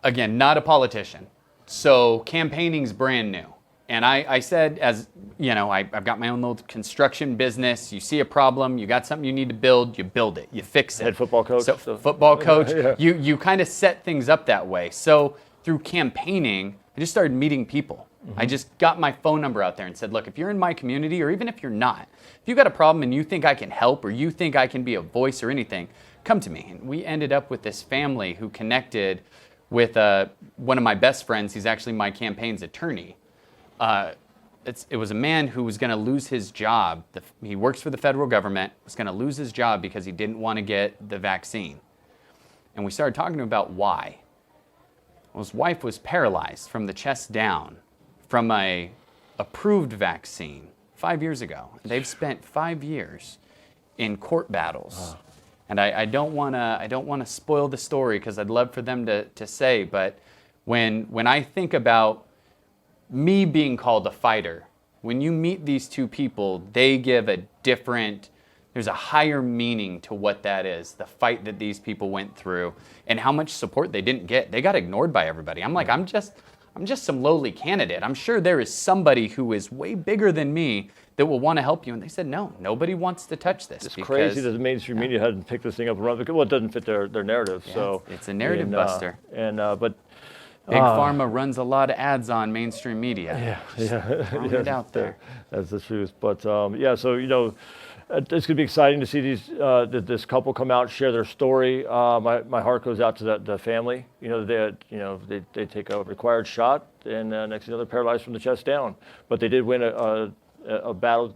again, not a politician. So campaigning's brand new. And I said, as you know, I've got my own little construction business. You see a problem, you got something you need to build, you build it, you fix it. Head football coach. So football coach, you kind of set things up that way. So through campaigning, I just started meeting people. I just got my phone number out there and said, look, if you're in my community, or even if you're not, if you got a problem and you think I can help, or you think I can be a voice or anything, come to me. And we ended up with this family who connected with one of my best friends. He's actually my campaign's attorney. It was a man who was going to lose his job. He works for the federal government, was going to lose his job because he didn't want to get the vaccine. And we started talking to him about why. Well, his wife was paralyzed from the chest down from a approved vaccine 5 years ago. They've spent 5 years in court battles. And I don't want to spoil the story because I'd love for them to say, but when I think about me being called a fighter, when you meet these two people, they give there's a higher meaning to what that is, the fight that these people went through and how much support they didn't get. They got ignored by everybody. I'm like, I'm just some lowly candidate. I'm sure there is somebody who is way bigger than me that will want to help you. And they said, no, nobody wants to touch this. It's crazy that the mainstream media hasn't picked this thing up and run because it doesn't fit their narrative. Yeah, so it's a narrative buster. But Big Pharma runs a lot of ads on mainstream media. Throwing it out there. That's the truth. But so it's going to be exciting to see this couple come out and share their story. My heart goes out to the family. They take a required shot, and next thing you know, they're paralyzed from the chest down. But they did win a battle.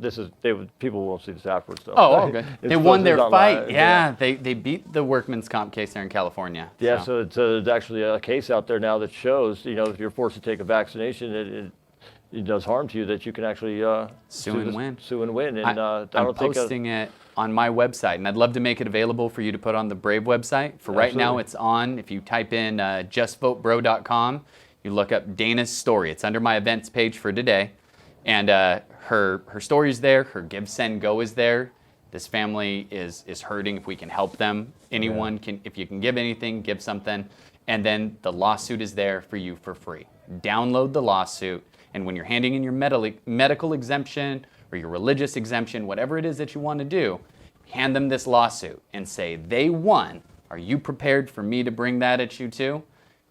People won't see this afterwards, though. Oh, all good. They won their fight. Live. Yeah, they beat the workman's comp case there in California. Yeah, so it's actually a case out there now that shows, if you're forced to take a vaccination, it does harm to you, that you can actually sue and win. Sue and win. And I'm posting it on my website, and I'd love to make it available for you to put on the Brave website. For right now, it's on. If you type in justvotebro.com, you look up Dana's story. It's under my events page for today. And her story is there. Her Give, Send, Go is there. This family is hurting. If we can help them, anyone can. If you can give anything, give something. And then the lawsuit is there for you for free. Download the lawsuit. And when you're handing in your medical exemption or your religious exemption, whatever it is that you want to do, hand them this lawsuit and say, they won. Are you prepared for me to bring that at you too?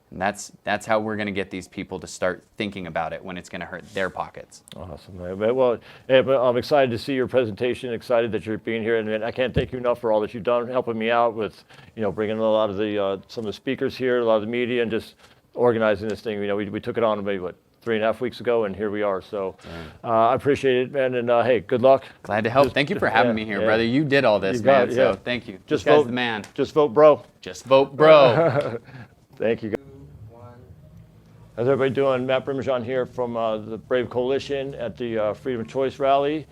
And that's how we're going to get these people to start thinking about it when it's going to hurt their pockets. Awesome. Well, I'm excited to see your presentation, excited that you're being here, and I can't thank you enough for all that you've done, helping me out with, bringing a lot of some of the speakers here, a lot of the media, and just organizing this thing. We took it on maybe, 3.5 weeks ago, and here we are. So I appreciate it, man, and hey, good luck. Glad to help. Thank you for having me here, brother. You did all this, man, so thank you. Just vote, vote, the man. Just vote, bro. Just vote, bro. Thank you, guys. How's everybody doing? Matt Brimmerjohn here from the Brave Coalition at the Freedom of Choice rally.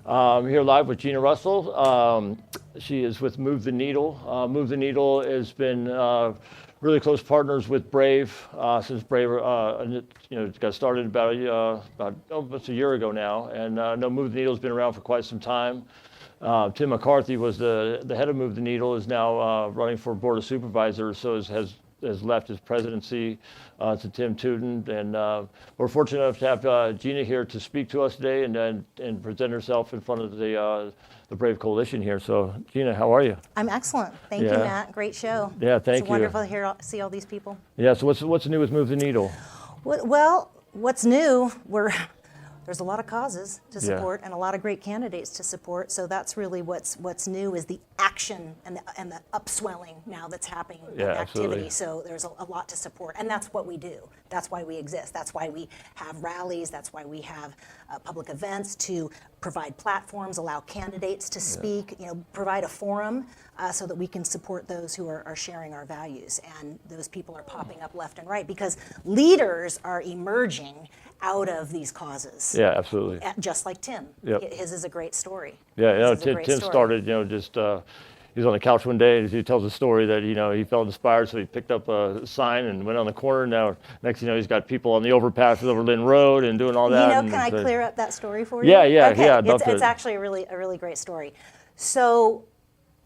I'm here live with Gina Russell. She is with Move the Needle. Move the Needle has been really close partners with Brave since Brave got started about almost a year ago now. And Move the Needle has been around for quite some time. Tim McCarthy was the head of Move the Needle, is now running for Board of Supervisors, so has left his presidency to Tim Tootin, and we're fortunate enough to have Gina here to speak to us today and present herself in front of the Brave Coalition here. So, Gina, how are you? I'm excellent. Thank you, Matt. Great show. Yeah, thank you. It's wonderful to see all these people. Yeah. So, what's new with Move the Needle? Well, what's new? There's a lot of causes to support and a lot of great candidates to support. So that's really what's new is the action and the upswelling now that's happening with activity. Absolutely. So there's a lot to support, and that's what we do. That's why we exist. That's why we have rallies. That's why we have public events to provide platforms, allow candidates to speak. Provide a forum so that we can support those who are sharing our values. And those people are popping up left and right because leaders are emerging out of these causes. Yeah, absolutely. Just like Tim. Yep. His is a great story. Yeah, Tim started, he was on the couch one day and he tells a story that, he felt inspired, so he picked up a sign and went on the corner. Now, next thing you know, he's got people on the overpass over Lynn Road and doing all that. Can I clear up that story for you? Yeah, okay. yeah. It's actually a really great story. So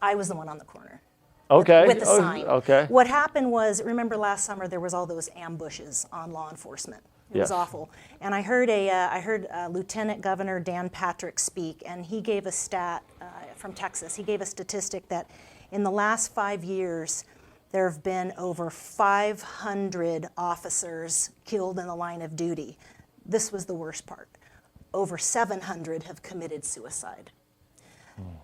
I was the one on the corner. Okay. With the sign. Okay. What happened was, remember last summer there was all those ambushes on law enforcement. It was awful. And I heard Lieutenant Governor Dan Patrick speak, and he gave a stat from Texas. He gave a statistic that in the last 5 years, there have been over 500 officers killed in the line of duty. This was the worst part. Over 700 have committed suicide.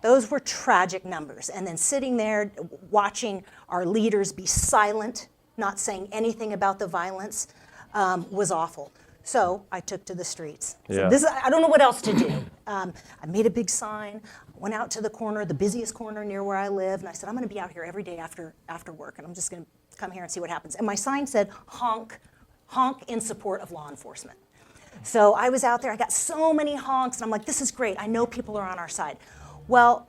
Those were tragic numbers. And then sitting there watching our leaders be silent, not saying anything about the violence, was awful. So I took to the streets. Yeah. So I don't know what else to do. I made a big sign, went out to the corner, the busiest corner near where I live, and I said, I'm going to be out here every day after work, and I'm just going to come here and see what happens. And my sign said, honk, honk in support of law enforcement. So I was out there, I got so many honks, and I'm like, this is great, I know people are on our side. Well,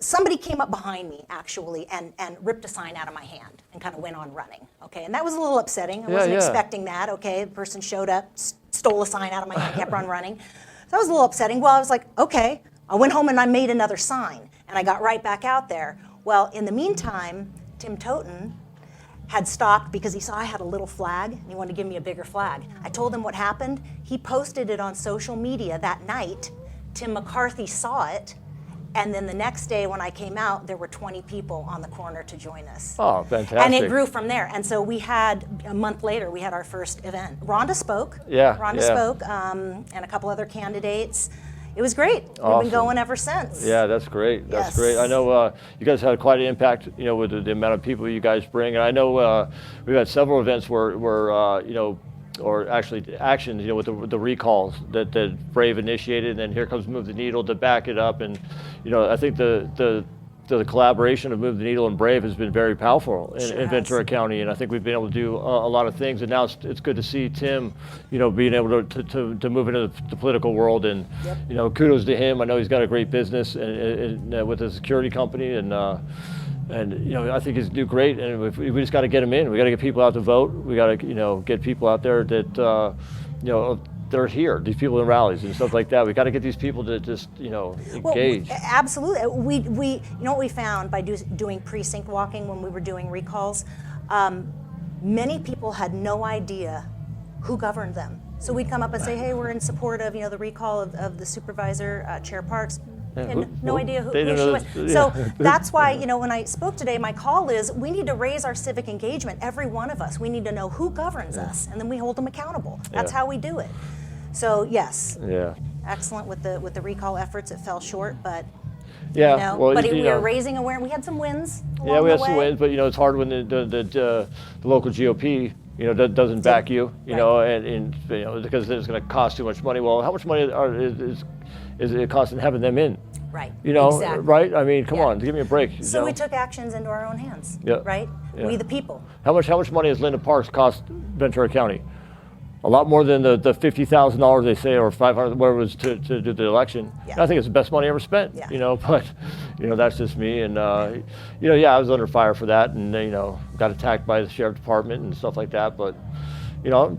somebody came up behind me, actually, and ripped a sign out of my hand and kind of went on running, okay? And that was a little upsetting. I wasn't expecting that, okay? The person showed up, stole a sign out of my hand, kept on running. So that was a little upsetting. Well, I was like, okay. I went home and I made another sign, and I got right back out there. Well, in the meantime, Tim Toten had stopped because he saw I had a little flag, and he wanted to give me a bigger flag. I told him what happened. He posted it on social media that night. Tim McCarthy saw it. And then the next day when I came out, there were 20 people on the corner to join us. Oh, fantastic. And it grew from there. And so we had, a month later, we had our first event. Rhonda spoke. Rhonda spoke, and a couple other candidates. It was great. Awesome. We've been going ever since. Yeah, that's great. That's Yes. great. I know you guys had quite an impact, with the amount of people you guys bring. And I know we've had several events where or actually actions, with the recalls that Brave initiated, and then here comes Move the Needle to back it up. And, I think the collaboration of Move the Needle and Brave has been very powerful in Ventura County, and I think we've been able to do a lot of things. And now it's good to see Tim, being able to move into the political world. And kudos to him. I know he's got a great business and with a security company, and I think he's do great. And we just got to get him in. We got to get people out to vote. We got to get people out there that they're here. These people in rallies and stuff like that. We got to get these people to just engage. Well, absolutely. We what we found by doing precinct walking when we were doing recalls, many people had no idea who governed them. So we'd come up and say, hey, we're in support of the recall of the supervisor, Chair Parks. And no idea who she was. So that's why, when I spoke today, my call is we need to raise our civic engagement, every one of us. We need to know who governs us, and then we hold them accountable. That's how we do it. So yes, excellent with the recall efforts. It fell short, but we were raising awareness. We had some wins along the way. Yeah, we had some wins, but it's hard when the local GOP doesn't back you, and because it's going to cost too much money. Well, how much money is it costing having them in? Right. Exactly. Right? I mean, come on, give me a break. So we took actions into our own hands. Right? Yeah. We the people. How much money has Linda Parks cost Ventura County? A lot more than the $50,000 they say, or $500, whatever it was to do the election. I think it's the best money ever spent. But that's just me. And I was under fire for that, and got attacked by the sheriff department and stuff like that. But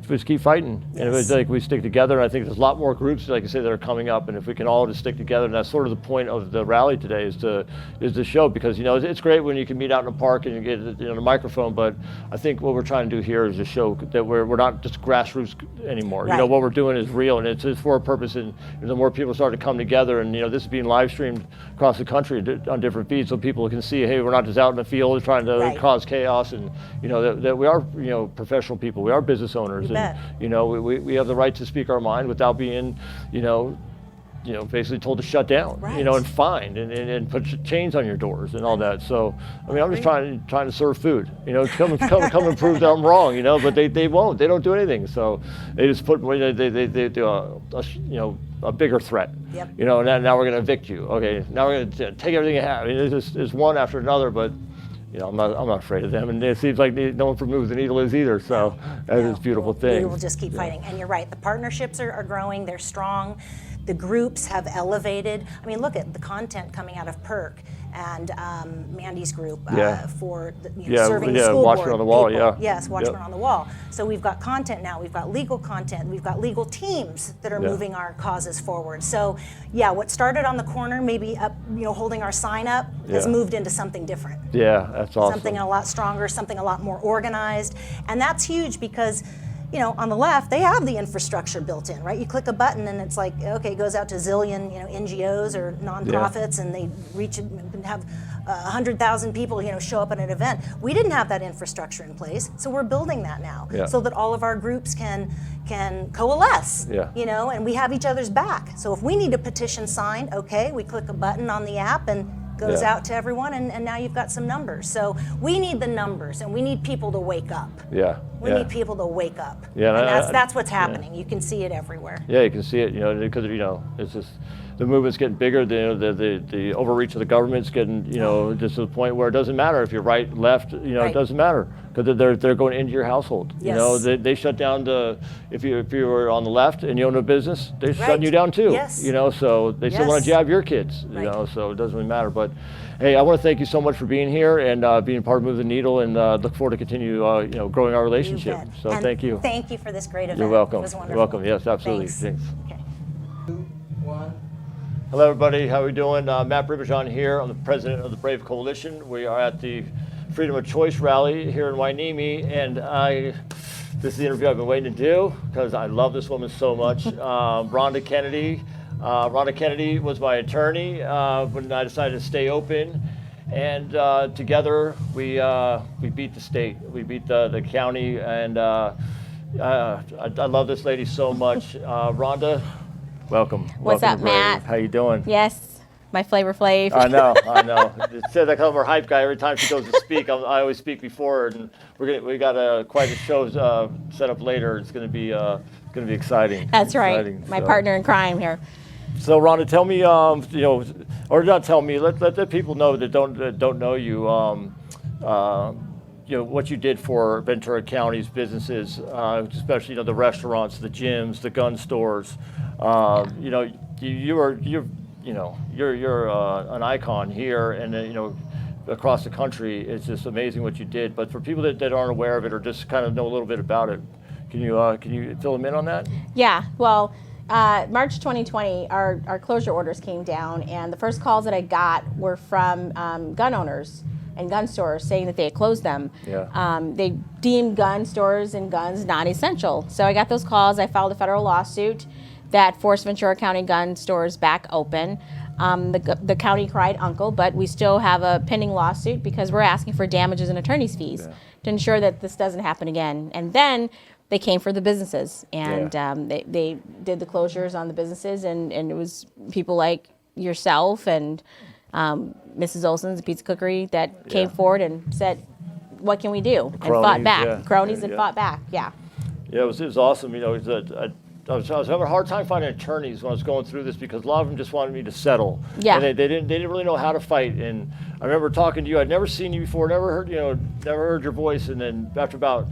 just keep fighting. Yes. And if we stick together, I think there's a lot more groups, like I say, that are coming up. And if we can all just stick together, and that's sort of the point of the rally today, is to show, because it's great when you can meet out in a park and you get the microphone. But I think what we're trying to do here is to show that we're not just grassroots anymore. Right. What we're doing is real, and it's for a purpose. And the more people start to come together, and this is being live streamed across the country on different feeds, so people can see, hey, we're not just out in the field trying to cause chaos, and that we are professional people. We are business owners, and we have the right to speak our mind without being basically told to shut down, and fined and put chains on your doors and all that. So I mean, I'm just trying to serve food, come and prove that I'm wrong, but they won't. They don't do anything. So they just put they do a bigger threat. Yep. And now we're going to evict you. Okay, now we're going to take everything you have. I mean, it's one after another, but. I'm not afraid of them, and it seems like no one from Move the Needle is either. So that is a beautiful thing. We will just keep fighting. And you're right. The partnerships are growing. They're strong. The groups have elevated. I mean, look at the content coming out of PERC and Mandy's group for serving the school Watchman board on the Wall. people. Yes, Watchman on the Wall. So we've got content now. We've got legal content. We've got legal teams that are moving our causes forward. So what started on the corner, maybe up, holding our sign up, has moved into something different. Yeah, that's awesome. Something a lot stronger, something a lot more organized, and that's huge because. on the left, they have the infrastructure built in, right? You click a button and it's like, okay, it goes out to a zillion, NGOs or nonprofits, and they reach and have 100,000 people, show up at an event. We didn't have that infrastructure in place, so we're building that now, so that all of our groups can coalesce, and we have each other's back. So if we need a petition signed, okay, we click a button on the app and goes out to everyone, and now you've got some numbers. So we need the numbers, and we need people to wake up. We need people to wake up. And that's what's happening. You can see it everywhere. Yeah, you can see it, because it's just the movement's getting bigger. The overreach of the government's getting, just to the point where it doesn't matter if you're right, left. It doesn't matter, because they're going into your household. Yes. They shut down if you were on the left and you own a business, they're shutting you down too. Yes. So they still want to jab your kids. So it doesn't really matter. But hey, I want to thank you so much for being here and being part of Move the Needle, and look forward to continue growing our relationship. So and thank you. Thank you for this great event. You're welcome. It was wonderful. You're welcome. Yes, absolutely. Thanks. Thanks. Okay. 2, 1. Hello, everybody. How are we doing? Matt Bribajon here. I'm the president of the Brave Coalition. We are at the Freedom of Choice rally here in Wainimi, and this is the interview I've been waiting to do because I love this woman so much. Rhonda Kennedy. Rhonda Kennedy was my attorney when I decided to stay open, and together we beat the state. We beat the county, and I love this lady so much. Rhonda, welcome. What's Welcome up, Matt? How you doing? Yes, my Flavor Flav. I know. It says I call her hype guy every time she goes to speak. I always speak before her, and we got quite a show set up later. It's going to be exciting. That's right. Exciting, My so. partner in crime here. So Rhonda, tell me, or not tell me. Let the people know that don't know you. What you did for Ventura County's businesses, especially the restaurants, the gyms, the gun stores. You're an icon here, and across the country. It's just amazing what you did. But for people that aren't aware of it or just kind of know a little bit about it, can you fill them in on that? Yeah. Well, March 2020, our closure orders came down, and the first calls that I got were from gun owners and gun stores saying that they had closed them. Yeah. They deemed gun stores and guns non-essential. So I got those calls. I filed a federal lawsuit that forced Ventura County gun stores back open. The county cried uncle, but we still have a pending lawsuit because we're asking for damages and attorney's fees to ensure that this doesn't happen again. And then they came for the businesses, and they did the closures on the businesses, and it was people like yourself and Mrs. Olson's Pizza Cookery that came forward and said, what can we do? And fought back. Cronies and fought back, Yeah, it was awesome. I was having a hard time finding attorneys when I was going through this because a lot of them just wanted me to settle. Yeah. And they didn't really know how to fight. And I remember talking to you. I'd never seen you before, never heard your voice. And then after about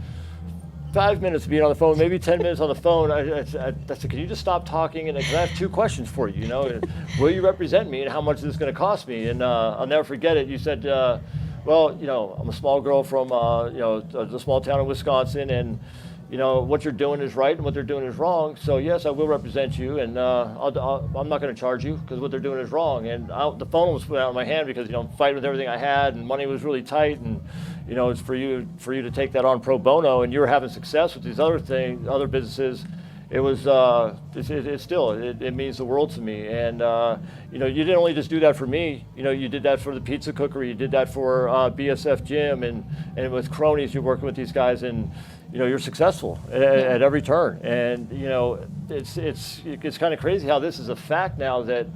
5 minutes of being on the phone, maybe 10 minutes on the phone, I said, can you just stop talking? And I have 2 questions for you. Will you represent me, and how much is this going to cost me? And I'll never forget it. You said, well, I'm a small girl from a small town in Wisconsin, and what you're doing is right and what they're doing is wrong. So yes, I will represent you, and I'm not going to charge you because what they're doing is wrong. And the phone was put out of my hand because I'm fighting with everything I had, and money was really tight, and it's for you to take that on pro bono, and you were having success with these other businesses. It was it means the world to me. And you didn't only just do that for me. You did that for the Pizza Cookery. You did that for BSF Gym, and with cronies, you're working with these guys, and you're successful at every turn. And it's kind of crazy how this is a fact now that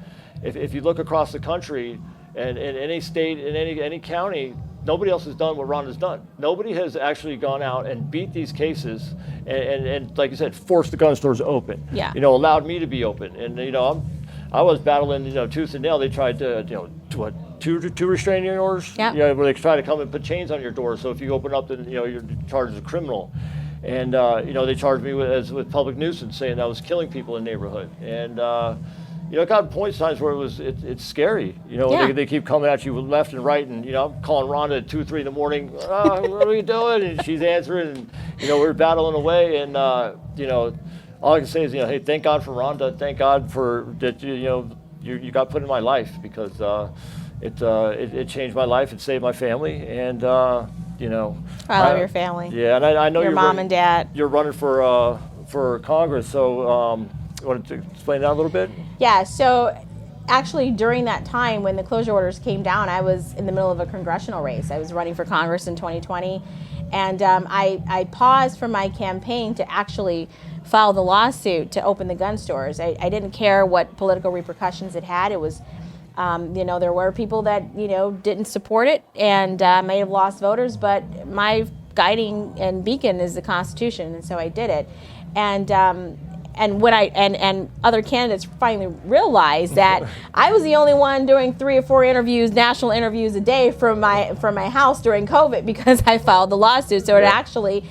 if you look across the country and in any state, in any county, nobody else has done what Rhonda's done. Nobody has actually gone out and beat these cases and like you said, forced the gun stores open. Yeah. Allowed me to be open. And I was battling tooth and nail. They tried to two restraining orders. Yeah. Where they try to come and put chains on your door. So if you open up, then you're charged as a criminal. And they charged me with public nuisance, saying I was killing people in the neighborhood. And it got points times where it's scary. They keep coming at you left and right, and I'm calling Rhonda at 2, 3 in the morning. What are you doing? And she's answering, and we're battling away. And all I can say is, hey, thank God for Rhonda. Thank God for that. You got put in my life because it changed my life. It saved my family, and you know. I love your family. Yeah, and I know Your you're mom and dad. You're running for Congress, so you want to explain that a little bit? Yeah, so actually during that time when the closure orders came down, I was in the middle of a congressional race. I was running for Congress in 2020, and I paused from my campaign to actually file the lawsuit to open the gun stores. I didn't care what political repercussions it had. It was, you know, there were people that, you know, didn't support it and may have lost voters, but my guiding and beacon is the Constitution, and so I did it. And when and other candidates finally realized that I was the only one doing 3 or 4 interviews, national interviews a day from my house during COVID because I filed the lawsuit. So it actually,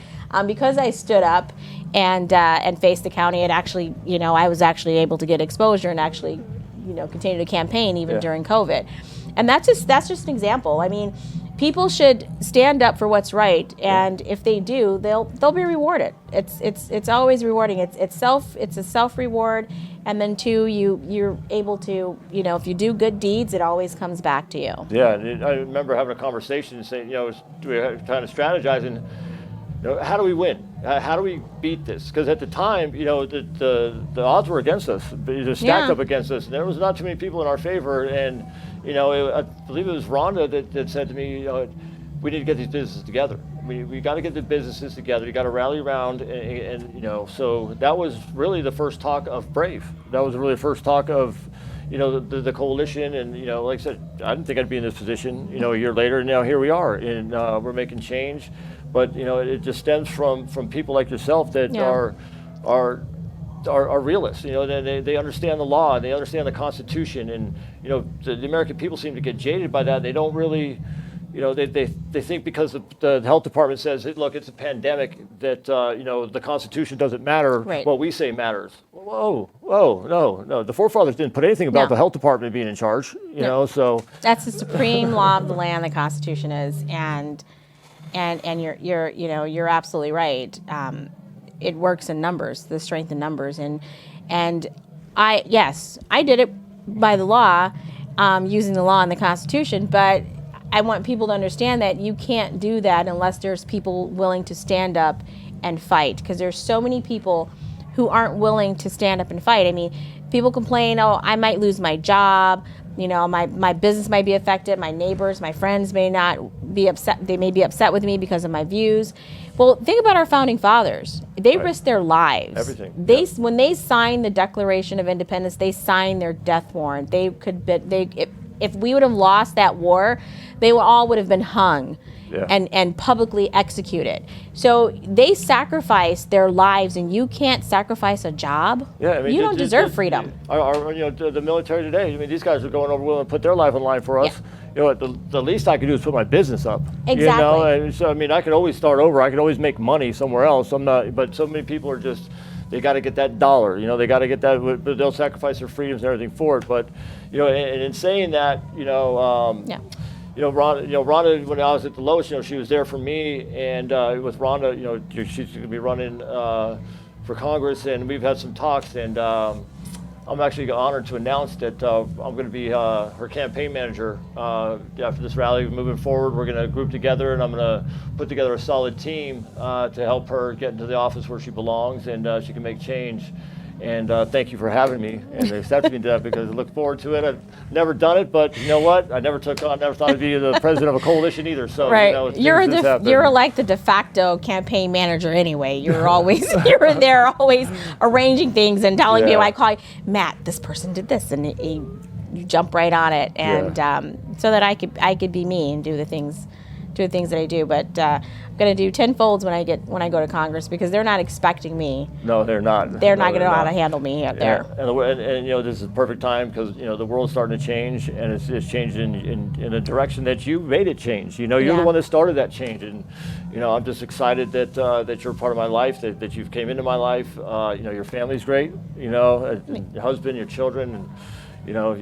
because I stood up and faced the county, it actually, you know, I was actually able to get exposure and actually, you know, continue to campaign even during COVID. And that's just an example. I mean, people should stand up for what's right, and if they do, they'll be rewarded. It's always rewarding. It's a self reward, and then 2, you're able to, you know, if you do good deeds, it always comes back to you. Yeah, and I remember having a conversation and saying, you know, we were trying to strategize and, you know, how do we win? How do we beat this? Because at the time, you know, the odds were against us. They were stacked up against us, and there was not too many people in our favor. And you know, I believe it was Rhonda that said to me, you know, we need to get these businesses together. We got to get the businesses together. You got to rally around, and you know, so that was really the first talk of Brave. That was really the first talk of, you know, the coalition. And you know, like I said, I didn't think I'd be in this position. You know, a year later, and now here we are, and we're making change. But you know, it just stems from people like yourself that are realists. You know, they understand the law and they understand the Constitution, and you know, the American people seem to get jaded by that. They don't really, you know, they think because the health department says, look, it's a pandemic, that you know, the Constitution doesn't matter. Right. What we say matters. Whoa, no. The forefathers didn't put anything about the health department being in charge. You know, so That's the supreme law of the land. The Constitution is, and you're you know, you're absolutely right. It works in numbers, the strength in numbers, and I did it by the law, using the law and the Constitution, but I want people to understand that you can't do that unless there's people willing to stand up and fight, because there's so many people who aren't willing to stand up and fight. I mean, people complain, oh, I might lose my job, you know, my business might be affected, my neighbors, my friends may not be upset, they may be upset with me because of my views. Well, think about our founding fathers. They risked their lives. Everything. When they signed the Declaration of Independence, they signed their death warrant. If we would have lost that war, they all would have been hung and publicly executed. So they sacrificed their lives, and you can't sacrifice a job. Yeah, I mean, you don't deserve freedom. You know, the military today, I mean, these guys are going over willing to put their life on the line for us. Yeah. You know, the least I could do is put my business up. Exactly. You know, and so I mean, I could always start over. I could always make money somewhere else. I'm not, but so many people are just, they got to get that dollar. You know, they got to get that, but they'll sacrifice their freedoms and everything for it. But, you know, and in saying that, you know, you know, Rhonda, when I was at the lowest, you know, she was there for me, and with Rhonda, you know, she's going to be running for Congress, and we've had some talks, and I'm actually honored to announce that I'm going to be her campaign manager after this rally. Moving forward, we're going to group together, and I'm going to put together a solid team to help her get into the office where she belongs, and she can make change. And thank you for having me and accepting me to that, because I look forward to it. I've never done it, but you know what? I never thought I'd be the president of a coalition either. So right, you know, you're like the de facto campaign manager anyway. You're always you're there, always arranging things and telling me. I call you, Matt, this person did this, and you jump right on it, and so that I could be me and do the things that I do. But I'm going to do 10 folds when I go to Congress, because they're not expecting me. No, they're not. They're not going to know how to handle me out there. And you know, this is the perfect time, because you know, the world's starting to change, and it's changed in a direction that you made it change. You know, you're the one that started that change, and you know, I'm just excited that you're part of my life, that you've came into my life. You know, your family's great. You know, your husband, your children, and you know,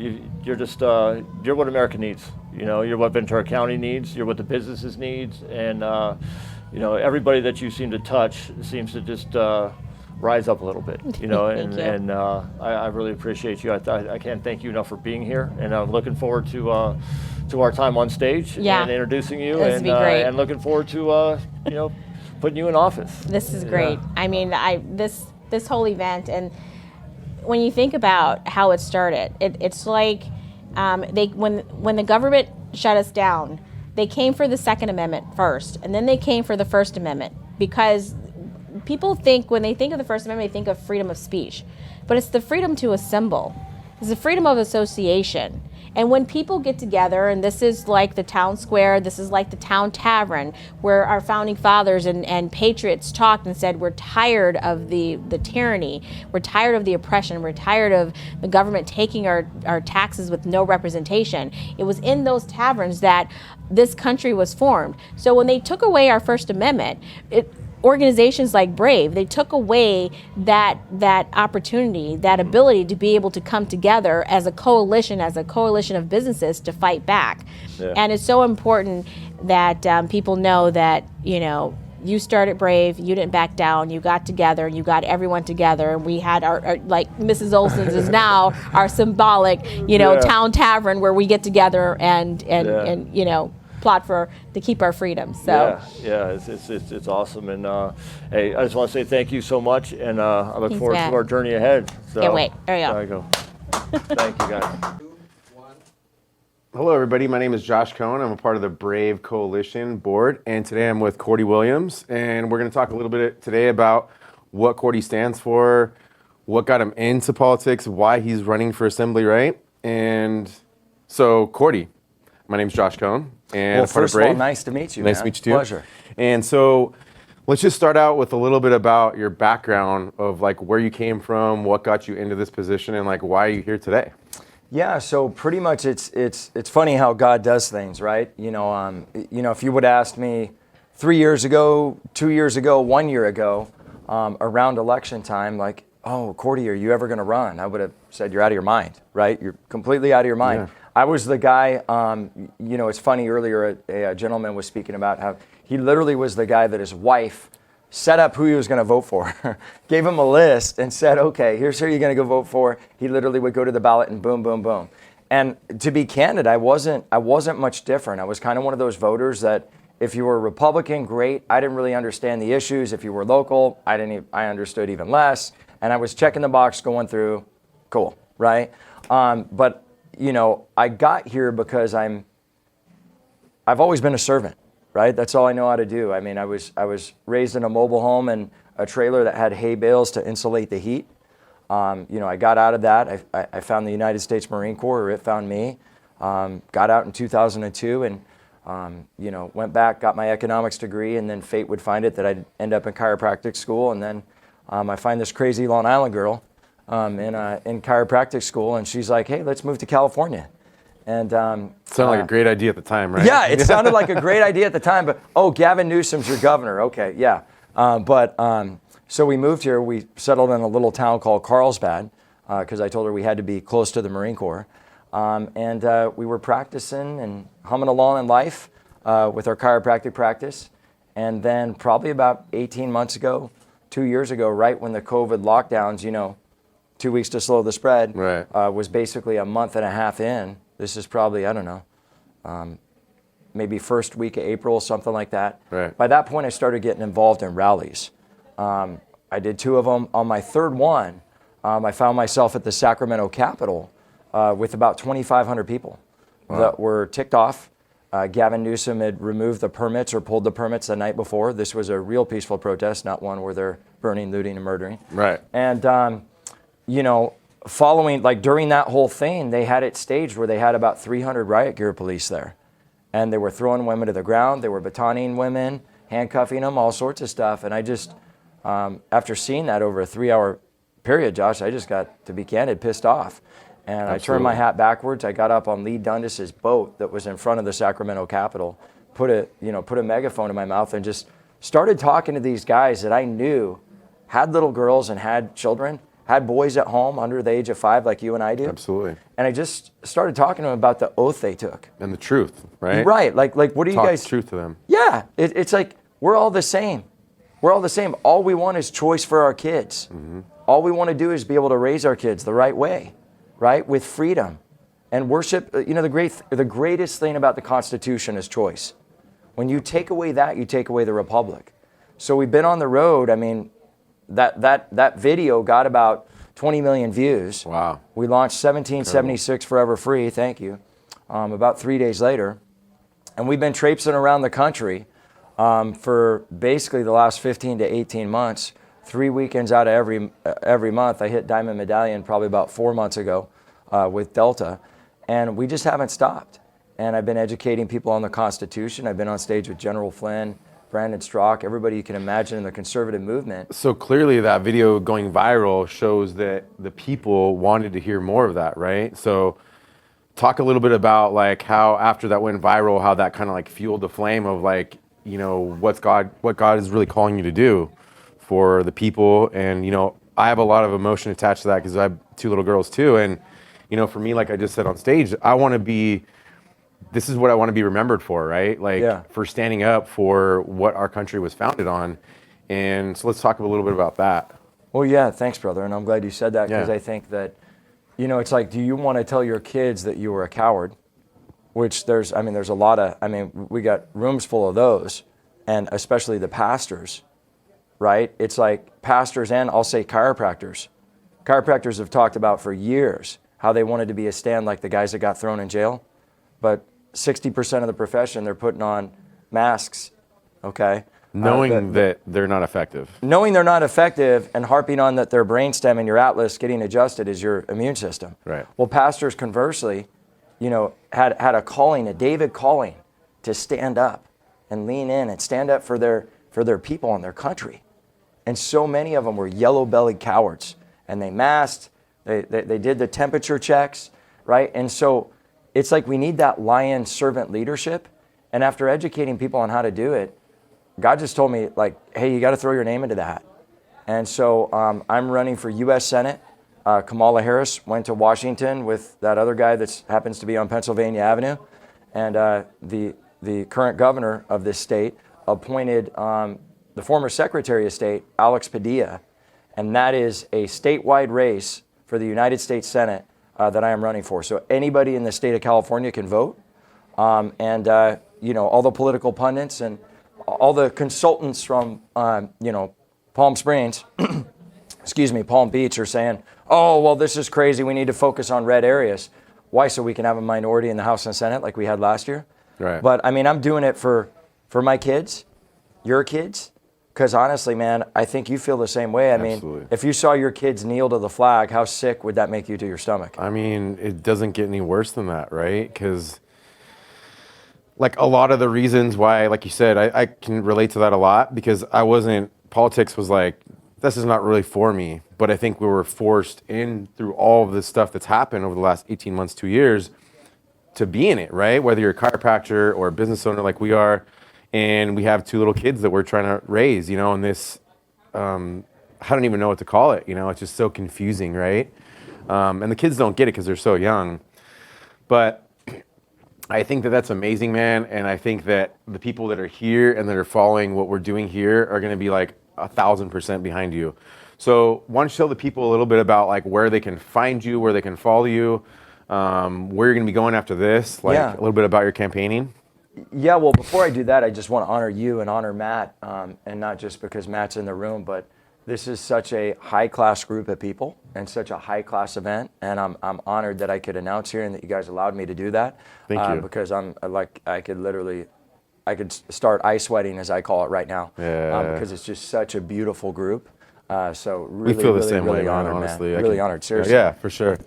you're just you're what America needs. You know, you're what Ventura County needs. You're what the businesses needs, and you know, everybody that you seem to touch seems to just rise up a little bit. You know, and I really appreciate you. I can't thank you enough for being here, and I'm looking forward to to our time on stage Yeah. and introducing you, This would be great. and looking forward to putting you in office. This is great. I mean, this whole event, and when you think about how it started, it's like when the government shut us down, they came for the Second Amendment first, and then they came for the First Amendment, because people think, when they think of the First Amendment, they think of freedom of speech, but it's the freedom to assemble. It's the freedom of association. And when people get together, and this is like the town square, this is like the town tavern, where our founding fathers and patriots talked and said, we're tired of the tyranny, we're tired of the oppression, we're tired of the government taking our taxes with no representation. It was in those taverns that this country was formed. So when they took away our First Amendment, organizations like Brave, they took away that opportunity, that ability to be able to come together as a coalition of businesses to fight back. Yeah. And it's so important that people know that, you started Brave, you didn't back down, you got together, you got everyone together, and we had our like Mrs. Olson's is now our symbolic, town tavern where we get together and plot to keep our freedom. So it's awesome, and hey, I just want to say thank you so much, and I look forward to our journey ahead. So, can't wait. There you go. Thank you, guys. Hello, everybody. My name is Josh Cohen. I'm a part of the Brave Coalition board, and today I'm with Cordy Williams, and we're going to talk a little bit today about what Cordy stands for, what got him into politics, why he's running for assembly, right? And so, Cordy, my name's Josh Cohen. And well, first of all, nice to meet you. Nice to meet you too. Pleasure. And so, let's just start out with a little bit about your background of like where you came from, what got you into this position, and like why are you here today? Yeah, so pretty much it's funny how God does things, right? If you would ask me 3 years ago, 2 years ago, 1 year ago, around election time, like, oh, Cordy, are you ever going to run? I would have said, you're out of your mind, right? You're completely out of your mind. Yeah. I was the guy, it's funny, earlier a gentleman was speaking about how he literally was the guy that his wife set up who he was going to vote for, gave him a list and said, okay, here's who you're going to go vote for. He literally would go to the ballot and boom, boom, boom. And to be candid, I wasn't much different. I was kind of one of those voters that if you were a Republican, great. I didn't really understand the issues. If you were local, I understood even less. And I was checking the box, going through, cool, right? But I got here because I've always been a servant, right? That's all I know how to do. I mean, I was raised in a mobile home and a trailer that had hay bales to insulate the heat. I got out of that. I found the United States Marine Corps, or it found me. Got out in 2002 and, went back, got my economics degree, and then fate would find it that I'd end up in chiropractic school. And then I find this crazy Long Island girl in chiropractic school, and she's like, hey, let's move to California. And sounded like a great idea at the time, right? Yeah, it sounded like a great idea at the time, but Gavin Newsom's your governor. Okay, yeah. So we moved here. We settled in a little town called Carlsbad because I told her we had to be close to the Marine Corps. And we were practicing and humming along in life with our chiropractic practice. And then probably about 18 months ago, 2 years ago, right when the COVID lockdowns, 2 weeks to slow the spread, right. Was basically a month and a half in. This is probably, I don't know, maybe first week of April, something like that. Right. By that point, I started getting involved in rallies. I did 2 of them. On my third one, I found myself at the Sacramento Capitol with about 2,500 people that were ticked off. Gavin Newsom had removed the permits or pulled the permits the night before. This was a real peaceful protest, not one where they're burning, looting, and murdering. Right. And, following, like during that whole thing, they had it staged where they had about 300 riot gear police there. And they were throwing women to the ground. They were batoning women, handcuffing them, all sorts of stuff. And I just, after seeing that over a 3-hour period, Josh, I just got, to be candid, pissed off. And I turned my hat backwards. I got up on Lee Dundas's boat that was in front of the Sacramento Capitol, put a megaphone in my mouth and just started talking to these guys that I knew had little girls and had children, had boys at home under the age of 5 like you and I do. Absolutely. And I just started talking to them about the oath they took. And the truth, right? Right. Like what do you guys... Talk the truth to them. Yeah. It's like, we're all the same. We're all the same. All we want is choice for our kids. Mm-hmm. All we want to do is be able to raise our kids the right way, right? With freedom. And worship, the greatest thing about the Constitution is choice. When you take away that, you take away the republic. So we've been on the road. I mean, that video got about 20 million views. Wow. We launched 1776 Forever Free, thank you, about 3 days later. And we've been traipsing around the country for basically the last 15 to 18 months, 3 weekends out of every month. I hit Diamond Medallion probably about 4 months ago with Delta, and we just haven't stopped. And I've been educating people on the Constitution. I've been on stage with General Flynn, Brandon Strzok, everybody you can imagine in the conservative movement. So clearly that video going viral shows that the people wanted to hear more of that, right? So talk a little bit about like how after that went viral, how that kind of like fueled the flame of like, what God is really calling you to do for the people. And, I have a lot of emotion attached to that because I have 2 little girls too. And, for me, like I just said on stage, this is what I want to be remembered for, right? Like for standing up for what our country was founded on. And so let's talk a little bit about that. Well, yeah, thanks, brother. And I'm glad you said that because I think that, it's like, do you want to tell your kids that you were a coward? Which there's a lot of, we got rooms full of those, and especially the pastors, right? It's like pastors and I'll say chiropractors. Chiropractors have talked about for years how they wanted to be a stand like the guys that got thrown in jail. But 60% of the profession, they're putting on masks, okay? Knowing that they're not effective. Knowing they're not effective and harping on that their brainstem and your atlas getting adjusted is your immune system. Right. Well, pastors conversely, had a calling, a David calling to stand up and lean in and stand up for their people and their country. And so many of them were yellow-bellied cowards. And they masked, they did the temperature checks, right? And so it's like we need that lion servant leadership. And after educating people on how to do it, God just told me, like, hey, you got to throw your name into that. And so I'm running for U.S. Senate. Kamala Harris went to Washington with that other guy that happens to be on Pennsylvania Avenue. And the current governor of this state appointed the former Secretary of State, Alex Padilla. And that is a statewide race for the United States Senate that I am running for. So anybody in the state of California can vote. All the political pundits and all the consultants from, Palm Springs, Palm Beach are saying, oh, well, this is crazy. We need to focus on red areas. Why? So we can have a minority in the House and Senate like we had last year? Right. But, I'm doing it for my kids, your kids, because honestly, man, I think you feel the same way. Absolutely. If you saw your kids kneel to the flag, how sick would that make you to your stomach? It doesn't get any worse than that, right? Because like a lot of the reasons why, like you said, I can relate to that a lot because politics was like, this is not really for me. But I think we were forced in through all of this stuff that's happened over the last 18 months, 2 years to be in it, right? Whether you're a chiropractor or a business owner like we are, and we have 2 little kids that we're trying to raise, and this, I don't even know what to call it, it's just so confusing, right? And the kids don't get it because they're so young. But I think that that's amazing, man. And I think that the people that are here and that are following what we're doing here are going to be like 1,000% behind you. So why don't you tell the people a little bit about like where they can find you, where they can follow you, where you're going to be going after this, like a little bit about your campaigning. Yeah, well, before I do that, I just want to honor you and honor Matt, and not just because Matt's in the room, but this is such a high-class group of people and such a high-class event, and I'm honored that I could announce here and that you guys allowed me to do that. Thank you. Because I could start ice sweating, as I call it right now, because it's just such a beautiful group. So really, we feel the really, same really way, honored, honestly. man. Really honored, seriously. Yeah, for sure.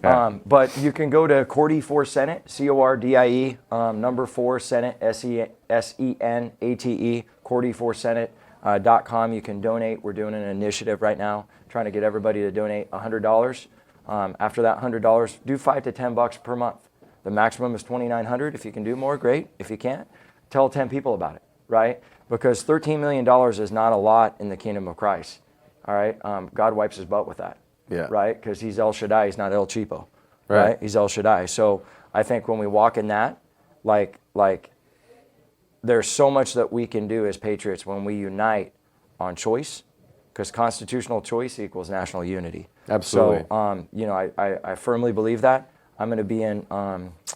Yeah. But you can go to Cordie 4 Senate, CORDIE, number 4 Senate, SENATE, Cordie4Senate.com. You can donate. We're doing an initiative right now, trying to get everybody to donate $100. After that $100, do $5 to $10 per month. The maximum is $2,900. If you can do more, great. If you can't, tell 10 people about it, right? Because $13 million is not a lot in the kingdom of Christ. All right, God wipes his butt with that. Yeah. Right? Because he's El Shaddai, he's not El Cheapo. Right? He's El Shaddai. So I think when we walk in that, like there's so much that we can do as patriots when we unite on choice, because constitutional choice equals national unity. Absolutely. So, I firmly believe that. I'm going to be in,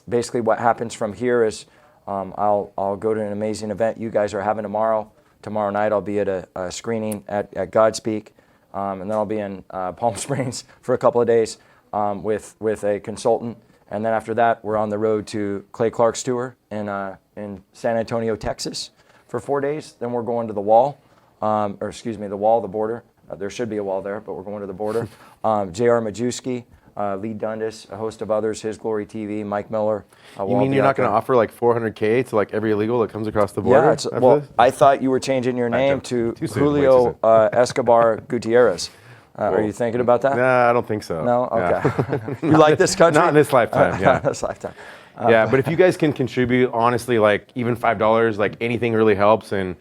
basically what happens from here is I'll go to an amazing event you guys are having tomorrow. Tomorrow night I'll be at a screening at Godspeak, and then I'll be in Palm Springs for a couple of days with a consultant. And then after that, we're on the road to Clay Clark's tour in San Antonio, Texas for 4 days. Then we're going to the wall, the border. There should be a wall there, but we're going to the border. J.R. Majewski, Lee Dundas, a host of others, His Glory TV, Mike Miller. You mean you're not going to offer like $400K to like every illegal that comes across the border? Yeah, well, I thought you were changing your name to Julio Escobar Gutierrez. Are you thinking about that? Nah, I don't think so. No? Okay. Yeah. You like this country? Not in this lifetime, yeah. Not in this lifetime. Yeah, but if you guys can contribute, honestly, like even $5, like anything really helps. And,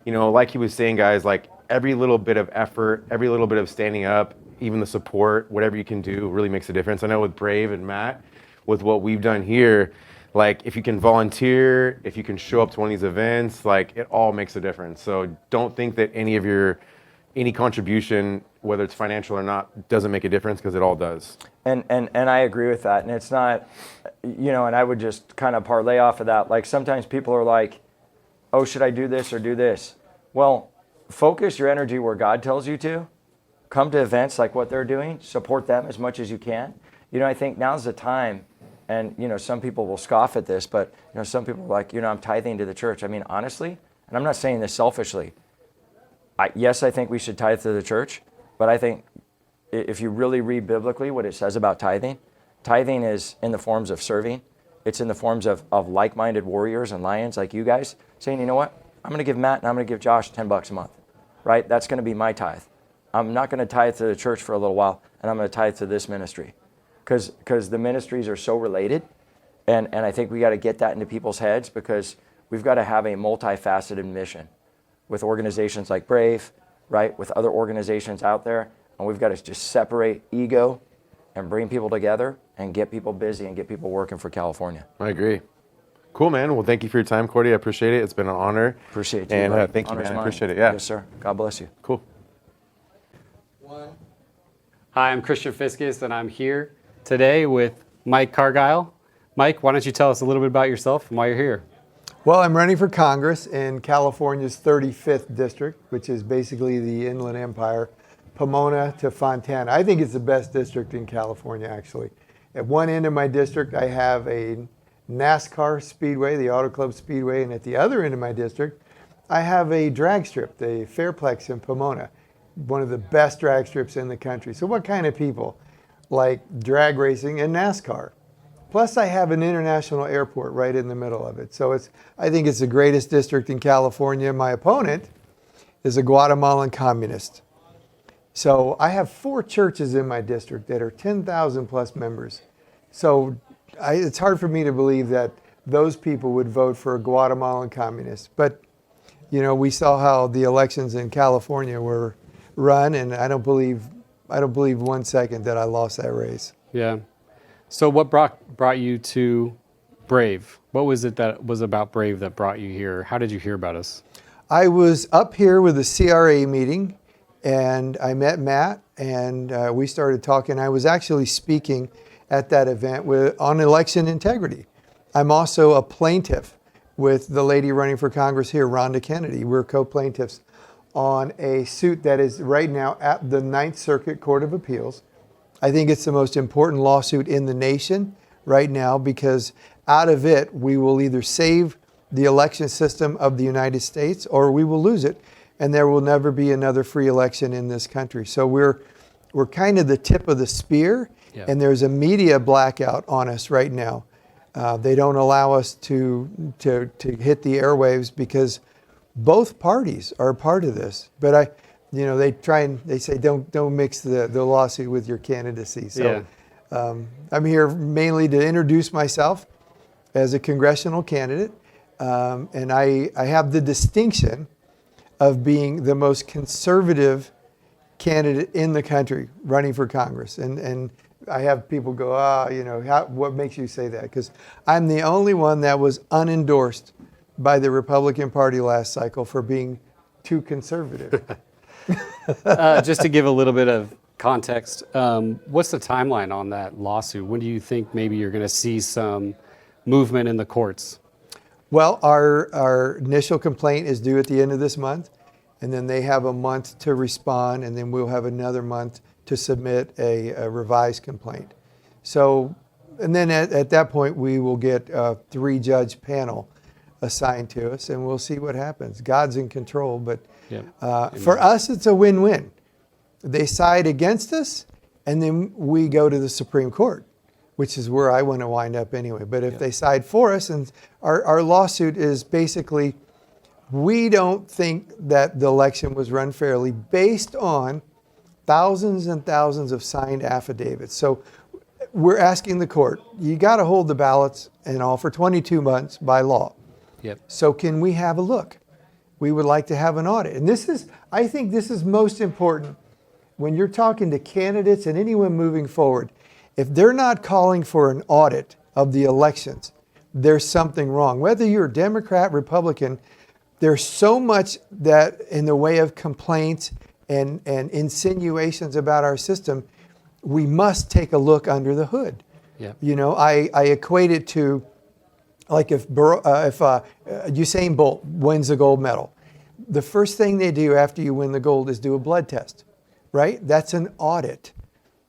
you know, like he was saying, guys, like every little bit of effort, every little bit of standing up, even the support, whatever you can do really makes a difference. I know with Brave and Matt, with what we've done here, like if you can volunteer, if you can show up to one of these events, like it all makes a difference. So don't think that any contribution, whether it's financial or not, doesn't make a difference, because it all does. And I agree with that. And it's not, you know, and I would just kind of parlay off of that. Like sometimes people are like, oh, should I do this or do this? Well, focus your energy where God tells you to. Come to events like what they're doing. Support them as much as you can. You know, I think now's the time, and, you know, some people will scoff at this, but, you know, some people are like, you know, I'm tithing to the church. I mean, honestly, and I'm not saying this selfishly, yes, I think we should tithe to the church, but I think if you really read biblically what it says about tithing, tithing is in the forms of serving. It's in the forms of like-minded warriors and lions like you guys saying, you know what, I'm going to give Matt and I'm going to give Josh $10 a month, right? That's going to be my tithe. I'm not going to tithe to the church for a little while, and I'm going to tithe to this ministry, because the ministries are so related, and I think we got to get that into people's heads, because we've got to have a multifaceted mission with organizations like Brave, right, with other organizations out there, and we've got to just separate ego and bring people together and get people busy and get people working for California. I agree. Cool, man. Well, thank you for your time, Cordy. I appreciate it. It's been an honor. Appreciate you. And thank you, man. I appreciate it. Yeah. Yes, sir. God bless you. Cool. Hi, I'm Christian Fiskus, and I'm here today with Mike Cargile. Mike, why don't you tell us a little bit about yourself and why you're here? Well, I'm running for Congress in California's 35th district, which is basically the Inland Empire, Pomona to Fontana. I think it's the best district in California, actually. At one end of my district, I have a NASCAR speedway, the Auto Club Speedway, and at the other end of my district, I have a drag strip, the Fairplex in Pomona, one of the best drag strips in the country. So what kind of people like drag racing and NASCAR? Plus I have an international airport right in the middle of it. So I think it's the greatest district in California. My opponent is a Guatemalan communist. So I have 4 churches in my district that are 10,000 plus members. So it's hard for me to believe that those people would vote for a Guatemalan communist. But, you know, we saw how the elections in California were run, and I don't believe 1 second that I lost that race. Yeah. So what brought you to Brave? What was it that was about Brave that brought you here? How did you hear about us? I was up here with a CRA meeting, and I met Matt, and we started talking. I was actually speaking at that event on election integrity. I'm also a plaintiff with the lady running for Congress here, Rhonda Kennedy. We're co-plaintiffs on a suit that is right now at the Ninth Circuit Court of Appeals. I think it's the most important lawsuit in the nation right now, because out of it, we will either save the election system of the United States or we will lose it, and there will never be another free election in this country. So we're kind of the tip of the spear, and there's a media blackout on us right now. They don't allow us to hit the airwaves because both parties are a part of this. But they say don't mix the lawsuit with your candidacy. So I'm here mainly to introduce myself as a congressional candidate, and I have the distinction of being the most conservative candidate in the country running for Congress. And I have people go, what makes you say that? Because I'm the only one that was unendorsed by the Republican Party last cycle for being too conservative. Just to give a little bit of context, what's the timeline on that lawsuit? When do you think maybe you're going to see some movement in the courts? Well, our initial complaint is due at the end of this month, and then they have a month to respond, and then we'll have another month to submit a revised complaint. So, and then at that point, we will get a 3-judge panel assigned to us, and we'll see what happens. God's in control, but for us, it's a win-win. They side against us, and then we go to the Supreme Court, which is where I want to wind up anyway. But if they side for us, and our lawsuit is basically, we don't think that the election was run fairly based on thousands and thousands of signed affidavits. So we're asking the court, you got to hold the ballots and all for 22 months by law. Yep. So can we have a look? We would like to have an audit. And I think this is most important when you're talking to candidates and anyone moving forward. If they're not calling for an audit of the elections, there's something wrong. Whether you're Democrat, Republican, there's so much that in the way of complaints and insinuations about our system, we must take a look under the hood. Yeah. You know, I equate it to like if Usain Bolt wins the gold medal, the first thing they do after you win the gold is do a blood test, right? That's an audit.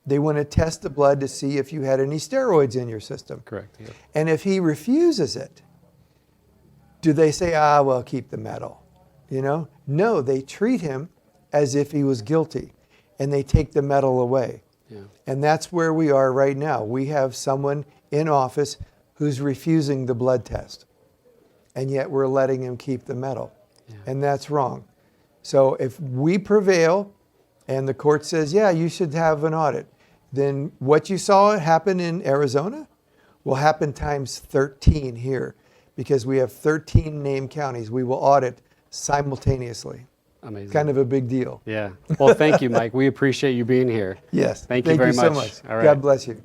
They want to test the blood to see if you had any steroids in your system. Correct. Yep. And if he refuses it, do they say, well, keep the medal? You know? No, they treat him as if he was guilty, and they take the medal away. Yeah. And that's where we are right now. We have someone in office who's refusing the blood test, and yet we're letting him keep the medal. Yeah. And that's wrong. So if we prevail and the court says, yeah, you should have an audit, then what you saw happen in Arizona will happen times 13 here, because we have 13 named counties we will audit simultaneously. Amazing. Kind of a big deal. Yeah. Well, thank you, Mike. We appreciate you being here. Yes. Thank you very so much. All right. God bless you.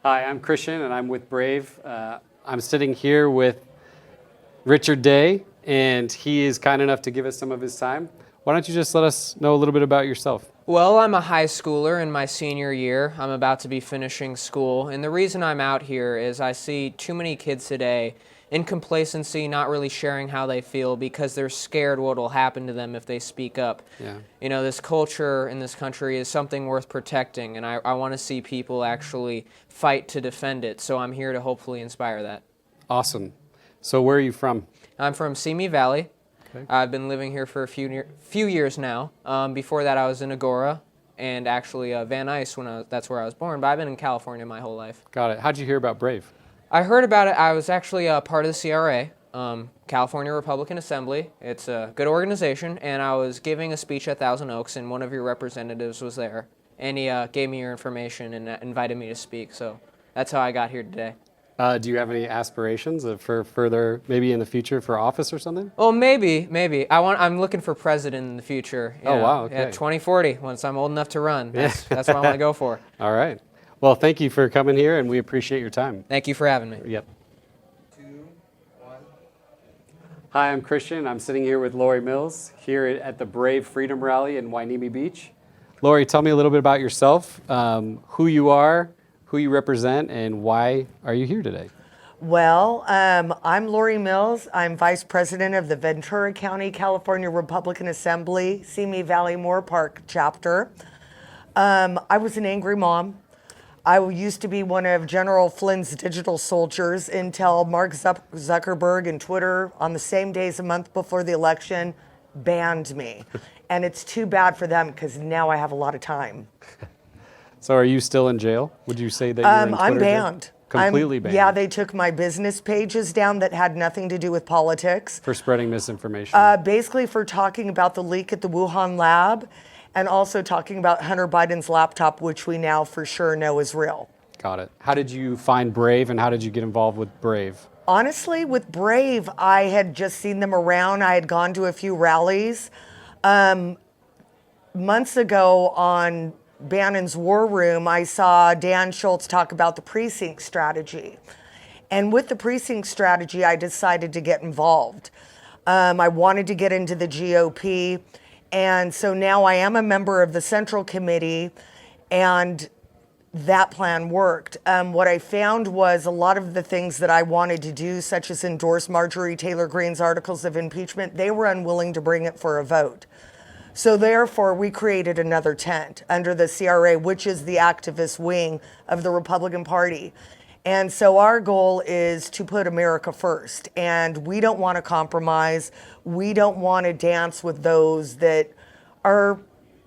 Hi, I'm Christian, and I'm with Brave. I'm sitting here with Richard Day, and he is kind enough to give us some of his time. Why don't you just let us know a little bit about yourself? Well, I'm a high schooler in my senior year. I'm about to be finishing school, and the reason I'm out here is I see too many kids today in complacency, not really sharing how they feel because they're scared what will happen to them if they speak up. Yeah. You know, this culture in this country is something worth protecting, and I want to see people actually fight to defend it, so I'm here to hopefully inspire that. Awesome. So where are you from? I'm from Simi Valley. Okay. I've been living here for a few years now. Before that, I was in Agoura and actually Van Nuys that's where I was born, but I've been in California my whole life. Got it. How'd you hear about Brave? I heard about it. I was actually part of the CRA, California Republican Assembly. It's a good organization, and I was giving a speech at Thousand Oaks, and one of your representatives was there, and he gave me your information and invited me to speak, so that's how I got here today. Do you have any aspirations for further, maybe in the future, for office or something? Well, maybe. I'm looking for president in the future. Oh, wow, okay. Yeah, 2040, once I'm old enough to run. That's what I want to go for. All right. Well, thank you for coming here, and we appreciate your time. Thank you for having me. Yep. 2, 1. Hi, I'm Christian. I'm sitting here with Lori Mills here at the Brave Freedom Rally in Wainimi Beach. Lori, tell me a little bit about yourself, who you are, who you represent, and why are you here today? Well, I'm Lori Mills. I'm Vice President of the Ventura County, California Republican Assembly, Simi Valley Moore Park chapter. I was an angry mom. I used to be one of General Flynn's digital soldiers until Mark Zuckerberg and Twitter on the same days a month before the election banned me. And it's too bad for them because now I have a lot of time. So are you still in jail? Would you say that you're in Twitter I'm banned. Jail? Completely banned? Yeah, they took my business pages down that had nothing to do with politics. For spreading misinformation? Basically for talking about the leak at the Wuhan lab and also talking about Hunter Biden's laptop, which we now for sure know is real. Got it. How did you find Brave, and how did you get involved with Brave? Honestly, with Brave, I had just seen them around. I had gone to a few rallies. Months ago on Bannon's War Room, I saw Dan Schultz talk about the precinct strategy. And with the precinct strategy, I decided to get involved. I wanted to get into the GOP, And so now I am a member of the Central Committee, and that plan worked. What I found was a lot of the things that I wanted to do, such as endorse Marjorie Taylor Greene's articles of impeachment, they were unwilling to bring it for a vote. So therefore, we created another tent under the CRA, which is the activist wing of the Republican Party. And so our goal is to put America first. And we don't want to compromise. We don't want to dance with those that are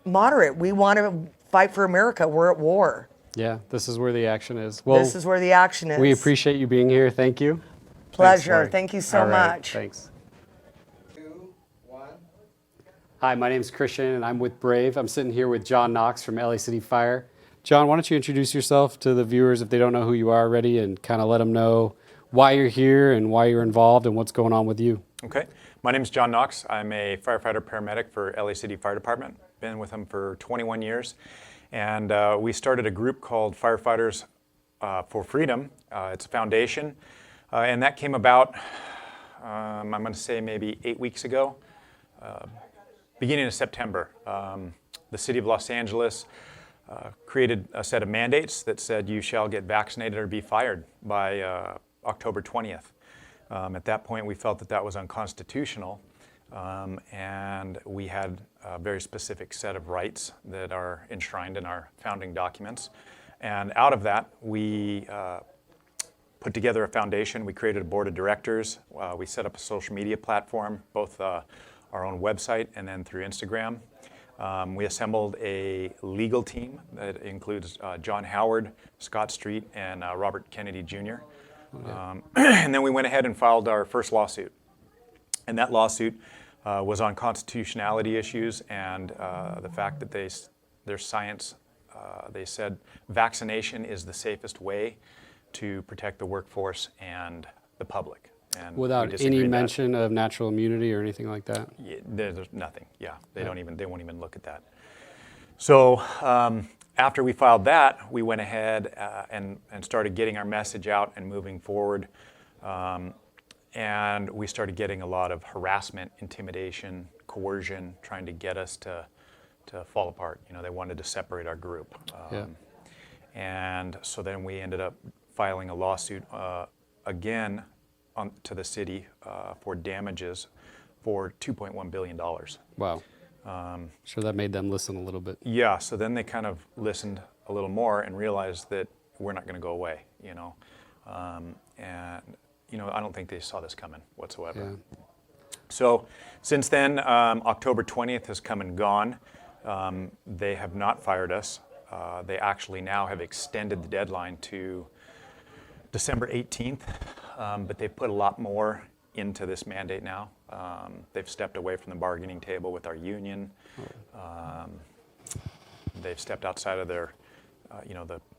moderate. We want to fight for America. We're at war. Yeah, this is where the action is. Well, this is where the action is. We appreciate you being here. Thank you. Pleasure. Thanks, Thank you so All right, much. Thanks. 2, 1. Hi, my name's Christian, and I'm with Brave. I'm sitting here with John Knox from LA City Fire. John, why don't you introduce yourself to the viewers if they don't know who you are already, and kind of let them know why you're here and why you're involved and what's going on with you. Okay. My name is John Knox. I'm a firefighter paramedic for LA City Fire Department. Been with them for 21 years. And we started a group called Firefighters for Freedom. It's a foundation. And that came about, I'm going to say maybe 8 weeks ago, beginning of September. The city of Los Angeles created a set of mandates that said you shall get vaccinated or be fired by October 20th. At that point, we felt that that was unconstitutional. And we had a very specific set of rights that are enshrined in our founding documents. And out of that, we put together a foundation. We created a board of directors. We set up a social media platform, both our own website and then through Instagram. We assembled a legal team that includes John Howard, Scott Street, and Robert Kennedy Jr. And then we went ahead and filed our first lawsuit. And that lawsuit was on constitutionality issues and the fact that their science, they said vaccination is the safest way to protect the workforce and the public. And without any mention of natural immunity or anything like that? Yeah, there's nothing. Yeah, they won't even look at that. So after we filed that, we went ahead and started getting our message out and moving forward. And we started getting a lot of harassment, intimidation, coercion, trying to get us to fall apart. You know, they wanted to separate our group. And so then we ended up filing a lawsuit again to the city for damages for $2.1 billion. Wow. Sure that made them listen a little bit. Yeah, so then they kind of listened a little more and realized that we're not going to go away, you know. And you know, I don't think they saw this coming whatsoever. Yeah. So since then, October 20th has come and gone. They have not fired us. They actually now have extended the deadline to December 18th, but they've put a lot more into this mandate now. They've stepped away from the bargaining table with our union. They've stepped outside of their,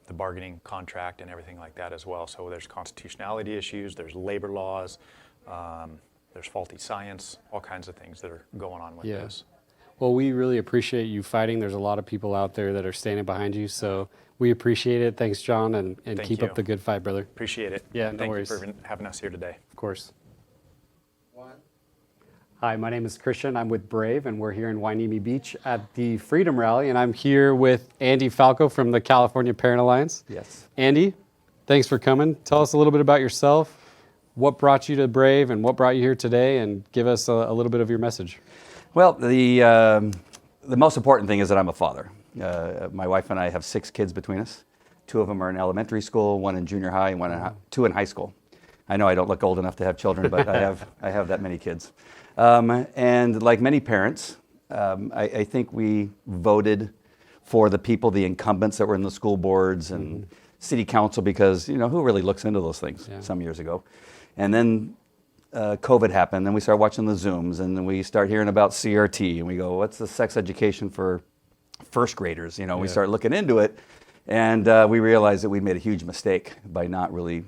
the bargaining contract and everything like that as well. So there's constitutionality issues, there's labor laws, there's faulty science, all kinds of things that are going on with this. Well, we really appreciate you fighting. There's a lot of people out there that are standing behind you, so we appreciate it. Thanks, John, and keep up the good fight, brother. Appreciate it. Yeah, no worries. Thank you for having us here today. Of course. Hi, my name is Christian. I'm with Brave, and we're here in Hueneme Beach at the Freedom Rally, and I'm here with Andy Falco from the California Parent Alliance. Yes. Andy, thanks for coming. Tell us a little bit about yourself, what brought you to Brave, and what brought you here today, and give us a little bit of your message. Well, the most important thing is that I'm a father. My wife and I have 6 kids between us. 2 of them are in elementary school, 1 in junior high, and 2 in high school. I know I don't look old enough to have children, but I have that many kids. And like many parents, I think we voted for the people, the incumbents that were in the school boards and city council because, who really looks into those things some years ago? And then COVID happened, and we started watching the Zooms, and then we start hearing about CRT, and we go, what's the sex education for first graders? We start looking into it, and we realized that we made a huge mistake by not really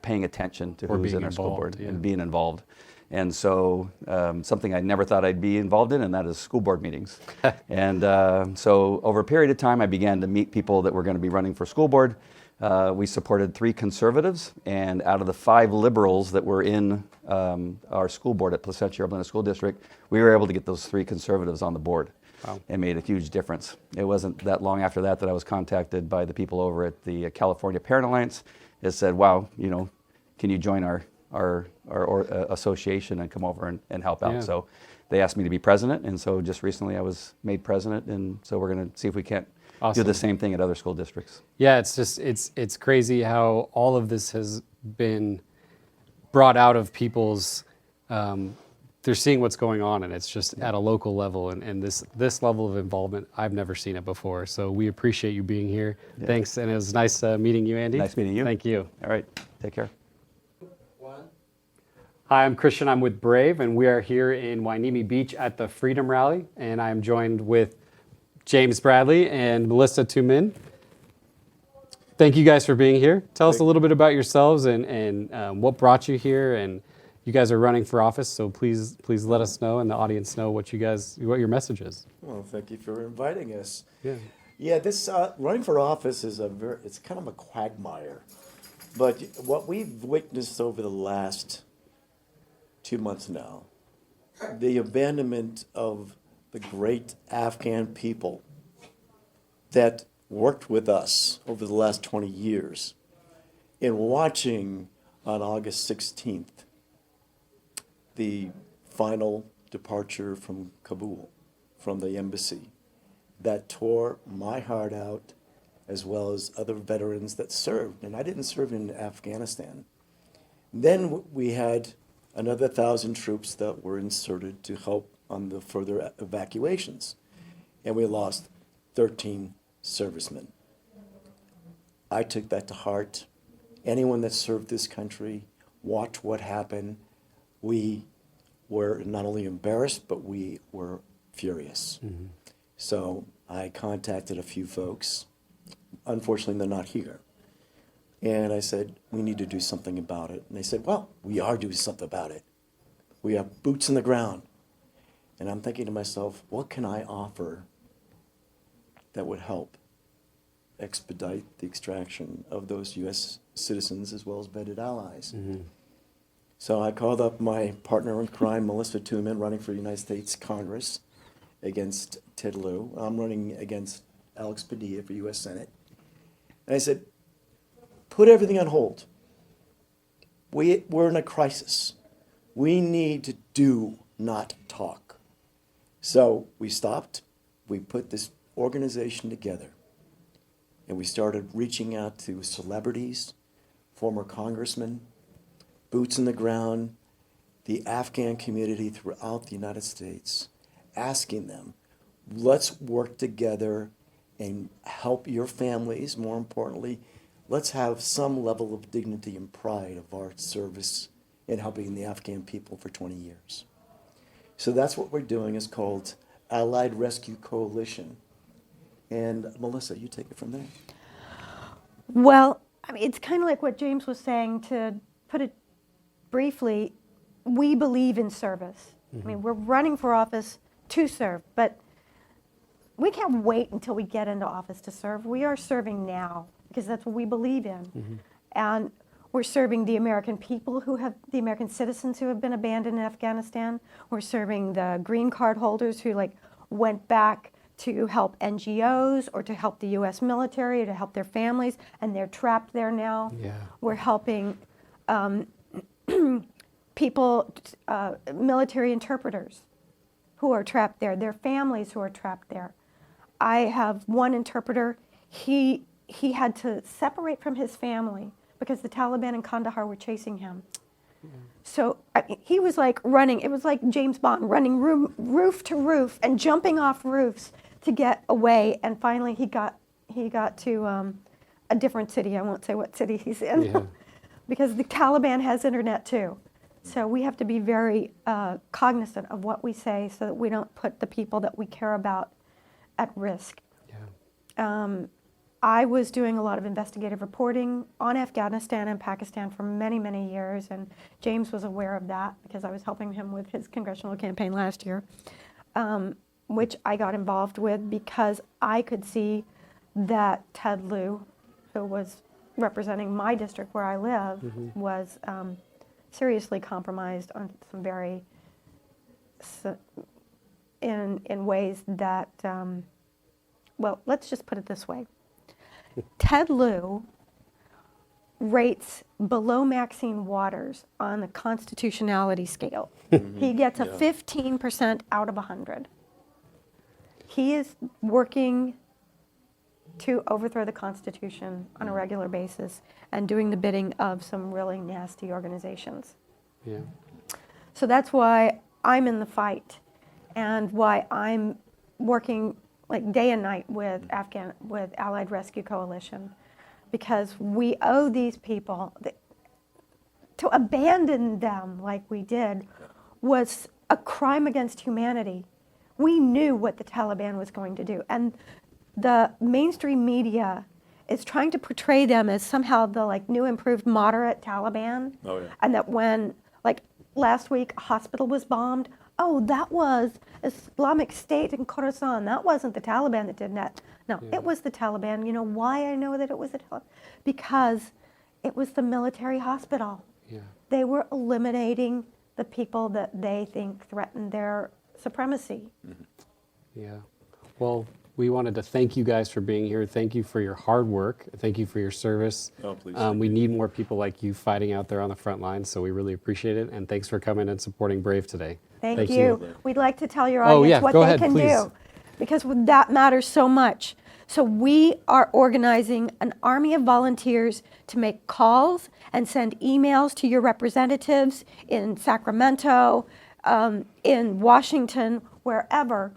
paying attention to who's in our school board and being involved. And so something I never thought I'd be involved in, and that is school board meetings. And so over a period of time, I began to meet people that were going to be running for school board. We supported 3 conservatives, and out of the 5 liberals that were in our school board at Placentia Urban School District, we were able to get those 3 conservatives on the board. and made a huge difference. It wasn't that long after that that I was contacted by the people over at the California Parent Alliance. It said, wow, you know, can you join our association and come over and help out? Yeah. So they asked me to be president, and so just recently I was made president, and so we're going to see if we can't do the same thing at other school districts. Yeah, it's just it's crazy how all of this has been brought out of people's. They're seeing what's going on, and it's just at a local level, and this level of involvement, I've never seen it before. So we appreciate you being here. Yeah. Thanks, and it was nice meeting you, Andy. Nice meeting you. Thank you. All right, take care. Hi, I'm Christian. I'm with Brave, and we are here in Wainimi Beach at the Freedom Rally, and I'm joined with James Bradley and Melissa Tumin. Thank you guys for being here. Tell us a little bit about yourselves and what brought you here. And you guys are running for office, so please let us know and the audience know what your message is. Well, thank you for inviting us. Yeah. Yeah, this running for office is it's kind of a quagmire. But what we've witnessed over the last 2 months now, the abandonment of the great Afghan people that worked with us over the last 20 years, in watching on August 16th the final departure from Kabul, from the embassy, that tore my heart out, as well as other veterans that served. And I didn't serve in Afghanistan. Then we had another 1,000 troops that were inserted to help on the further evacuations. And we lost 13 servicemen. I took that to heart. Anyone that served this country, watched what happened. We were not only embarrassed, but we were furious. Mm-hmm. So I contacted a few folks. Unfortunately, they're not here. And I said, we need to do something about it. And they said, well, we are doing something about it. We have boots in the ground. And I'm thinking to myself, what can I offer that would help expedite the extraction of those U.S. citizens as well as vetted allies? Mm-hmm. So I called up my partner in crime, Melissa Tumin, running for the United States Congress against Ted Lieu. I'm running against Alex Padilla for U.S. Senate. And I said, put everything on hold. We're in a crisis. We need to do, not talk. So we stopped. We put this organization together. And we started reaching out to celebrities, former congressmen, boots in the ground, the Afghan community throughout the United States, asking them, let's work together and help your families. More importantly, let's have some level of dignity and pride of our service in helping the Afghan people for 20 years. So that's what we're doing. It's called Allied Rescue Coalition. And Melissa, you take it from there. Well, I mean, it's kind of like what James was saying. To put it briefly, we believe in service. Mm-hmm. I mean, we're running for office to serve, but we can't wait until we get into office to serve. We are serving now because that's what we believe in. Mm-hmm. And we're serving the American people the American citizens who have been abandoned in Afghanistan. We're serving the green card holders who went back to help NGOs or to help the U.S. military or to help their families, and they're trapped there now. Yeah. We're helping people, military interpreters who are trapped there, their families who are trapped there. I have one interpreter, he had to separate from his family because the Taliban in Kandahar were chasing him. Yeah. So he was running, it was like James Bond, running roof to roof and jumping off roofs to get away, and finally he got to a different city. I won't say what city he's in. Yeah. Because the Taliban has internet too. So we have to be very cognizant of what we say so that we don't put the people that we care about at risk. Yeah. I was doing a lot of investigative reporting on Afghanistan and Pakistan for many, many years, and James was aware of that because I was helping him with his congressional campaign last year, which I got involved with because I could see that Ted Lieu, who was representing my district where I live, mm-hmm. was seriously compromised on some very in ways that, well, let's just put it this way. Ted Lieu rates below Maxine Waters on the constitutionality scale. He gets a 15% out of 100. He is working to overthrow the Constitution on a regular basis and doing the bidding of some really nasty organizations. Yeah. So that's why I'm in the fight and why I'm working like day and night with Allied Rescue Coalition, because we owe these people to abandon them like we did was a crime against humanity. We knew what the Taliban was going to do, and the mainstream media is trying to portray them as somehow the like new improved moderate Taliban. Oh, yeah. And that when like last week a hospital was bombed, oh, that was Islamic State in Khorasan. That wasn't the Taliban that did that. No, it was the Taliban. You know why I know that it was the Taliban? Because it was the military hospital. Yeah. They were eliminating the people that they think threatened their supremacy. Yeah. Well, we wanted to thank you guys for being here. Thank you for your hard work. Thank you for your service. Oh, please. We need more people like you fighting out there on the front lines, so we really appreciate it. And thanks for coming and supporting Brave today. Thank you. We'd like to tell your Oh, audience yeah, what go they ahead, can please. do, because that matters so much. So we are organizing an army of volunteers to make calls and send emails to your representatives in Sacramento, in Washington, wherever,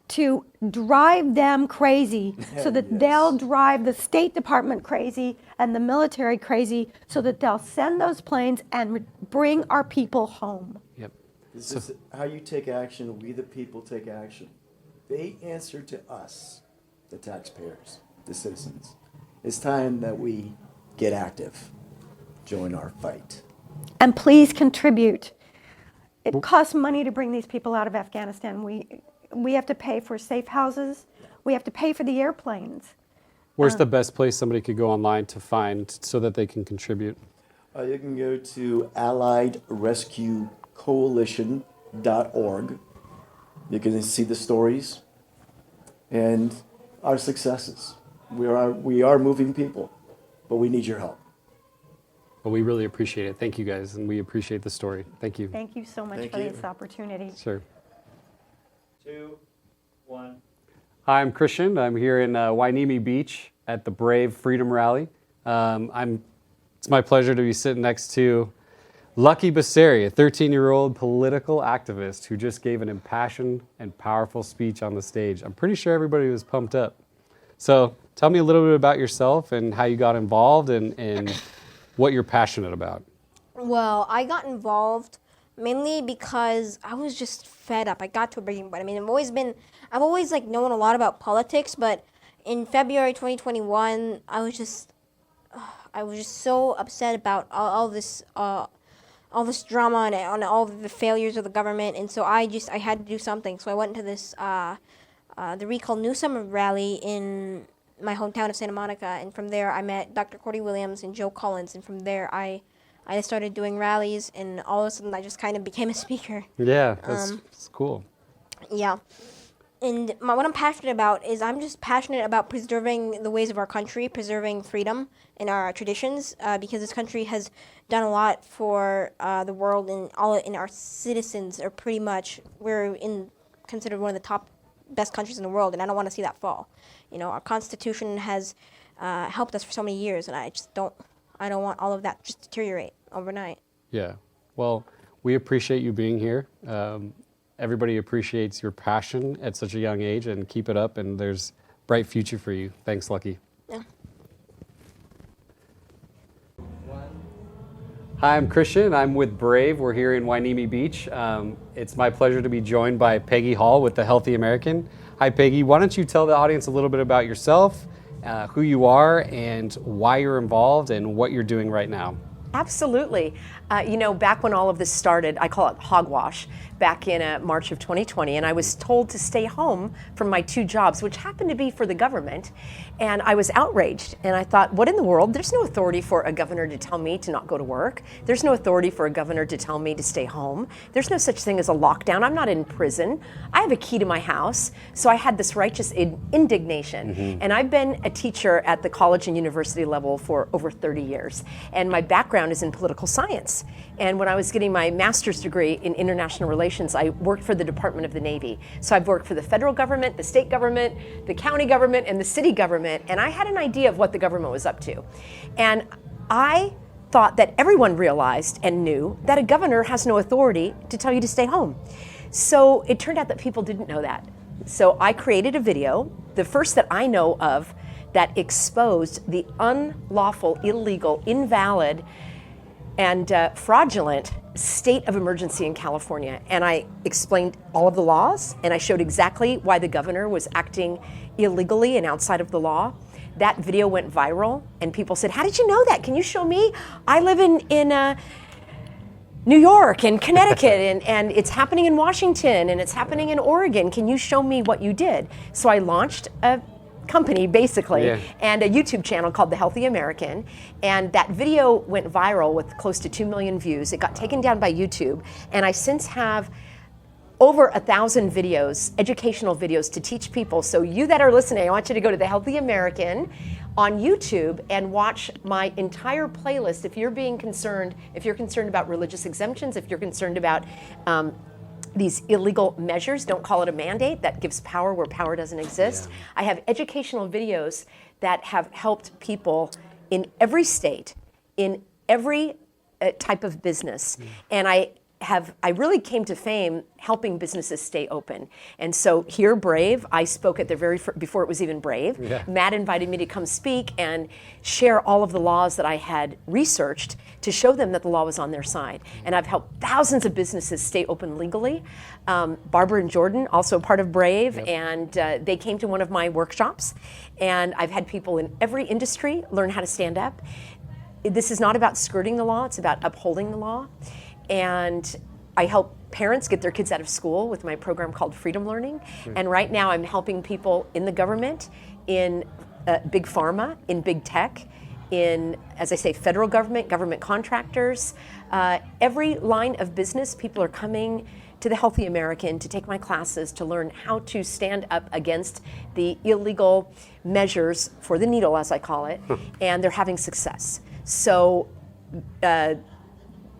to drive them crazy so that they'll drive the State Department crazy and the military crazy so that they'll send those planes and bring our people home. Yep. This is how you take action. We the people take action. They answer to us, the taxpayers, the citizens. It's time that we get active, join our fight. And please contribute. It costs money to bring these people out of Afghanistan. We have to pay for safe houses. We have to pay for the airplanes. Where's the best place somebody could go online to find so that they can contribute? You can go to AlliedRescueCoalition.org. You can see the stories and our successes. We are moving people, but we need your help. Well, we really appreciate it. Thank you guys, and we appreciate the story. Thank you. Thank you so much Thank for you. this opportunity. Sure. 2, 1. Hi, I'm Christian. I'm here in Hueneme Beach at the Brave Freedom Rally. It's my pleasure to be sitting next to Lucky Basseri, a 13-year-old political activist who just gave an impassioned and powerful speech on the stage. I'm pretty sure everybody was pumped up. So tell me a little bit about yourself and how you got involved and what you're passionate about. Well, I got involved mainly because I was just fed up. I got to a breaking point. I mean, I've always like known a lot about politics, but in February 2021, I was just so upset about all this drama and all the failures of the government, and so I had to do something. So I went to this the Recall Newsom rally in my hometown of Santa Monica, and from there I met Dr. Cordy Williams and Joe Collins, and from there I started doing rallies, and all of a sudden I just kind of became a speaker. Yeah, that's cool. Yeah. And what I'm passionate about is I'm just passionate about preserving the ways of our country, preserving freedom and our traditions, because this country has done a lot for the world, and our citizens are pretty much, considered one of the top best countries in the world, and I don't want to see that fall. You know, our Constitution has helped us for so many years, and I don't want all of that just to deteriorate overnight. Yeah. Well, we appreciate you being here. Everybody appreciates your passion at such a young age, and keep it up, and there's a bright future for you. Thanks, Lucky. Yeah. Hi, I'm Christian. I'm with Brave. We're here in Hueneme Beach. It's my pleasure to be joined by Peggy Hall with The Healthy American. Hi, Peggy. Why don't you tell the audience a little bit about yourself, who you are, and why you're involved, and what you're doing right now? Absolutely. Back when all of this started, I call it hogwash, back in March of 2020, and I was told to stay home from my 2 jobs, which happened to be for the government, and I was outraged, and I thought, what in the world? There's no authority for a governor to tell me to not go to work. There's no authority for a governor to tell me to stay home. There's no such thing as a lockdown. I'm not in prison. I have a key to my house, so I had this righteous indignation, and I've been a teacher at the college and university level for over 30 years, and my background is in political science. And when I was getting my master's degree in international relations, I worked for the Department of the Navy. So I've worked for the federal government, the state government, the county government, and the city government, and I had an idea of what the government was up to. And I thought that everyone realized and knew that a governor has no authority to tell you to stay home. So it turned out that people didn't know that. So I created a video, the first that I know of, that exposed the unlawful, illegal, invalid, and fraudulent state of emergency in California. And I explained all of the laws, and I showed exactly why the governor was acting illegally and outside of the law. That video went viral, and people said, how did you know that? Can you show me? I live in New York and Connecticut, and it's happening in Washington, and it's happening in Oregon. Can you show me what you did? So I launched a company basically, and a YouTube channel called The Healthy American, and that video went viral with close to 2 million views. It got taken down by YouTube, and I since have over 1,000 videos, educational videos to teach people. So you that are listening, I want you to go to The Healthy American on YouTube and watch my entire playlist. If you're concerned about religious exemptions, if you're concerned about these illegal measures, don't call it a mandate, that gives power where power doesn't exist. I have educational videos that have helped people in every state, in every type of business. And I really came to fame helping businesses stay open. And so here, Brave, I spoke at before it was even Brave. Matt invited me to come speak and share all of the laws that I had researched to show them that the law was on their side. And I've helped thousands of businesses stay open legally. Barbara and Jordan, also part of Brave, and they came to one of my workshops. And I've had people in every industry learn how to stand up. This is not about skirting the law, it's about upholding the law. And I help parents get their kids out of school with my program called Freedom Learning. And right now I'm helping people in the government, in big pharma, in big tech, in, as I say, federal government, government contractors. Every line of business, people are coming to The Healthy American to take my classes to learn how to stand up against the illegal measures for the needle, as I call it, and they're having success. So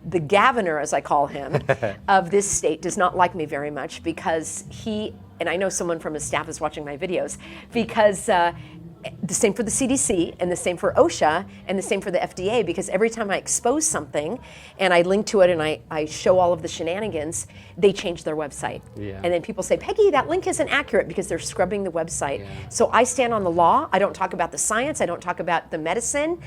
the governor, as I call him, of this state does not like me very much because and I know someone from his staff is watching my videos, because the same for the CDC and the same for OSHA and the same for the FDA, because every time I expose something and I link to it and I show all of the shenanigans, they change their website. And then people say, Peggy, that link isn't accurate, because they're scrubbing the website. So I stand on the law. I don't talk about the science. I don't talk about the medicine.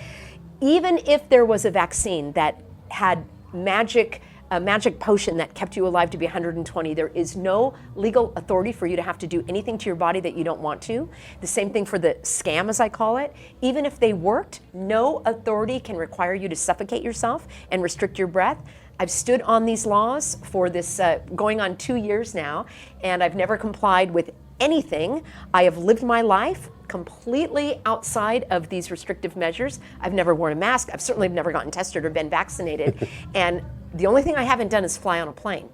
Even if there was a vaccine that had a magic potion that kept you alive to be 120, there is no legal authority for you to have to do anything to your body that you don't want to. The same thing for the scam, as I call it. Even if they worked, no authority can require you to suffocate yourself and restrict your breath. I've stood on these laws for this going on 2 years now, and I've never complied with anything. I have lived my life completely outside of these restrictive measures. I've never worn a mask. I've certainly never gotten tested or been vaccinated. And the only thing I haven't done is fly on a plane.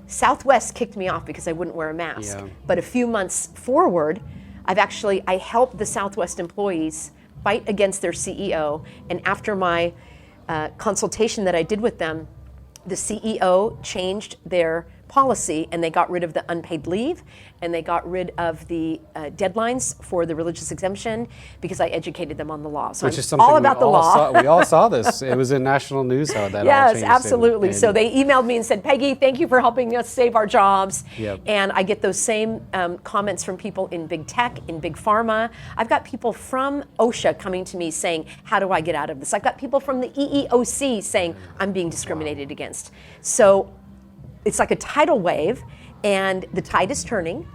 Southwest kicked me off because I wouldn't wear a mask. But a few months forward, I helped the Southwest employees fight against their CEO. And after my consultation that I did with them, the CEO changed their policy, and they got rid of the unpaid leave, and they got rid of the deadlines for the religious exemption, because I educated them on the law. So Which is I'm something all about the law. We all saw this. It was in national news how that all Yes, changed. absolutely. And so they emailed me and said, Peggy, thank you for helping us save our jobs. Yep. And I get those same comments from people in big tech, in big pharma. I've got people from OSHA coming to me saying, how do I get out of this? I've got people from the EEOC saying, I'm being discriminated against. So it's like a tidal wave, and the tide is turning.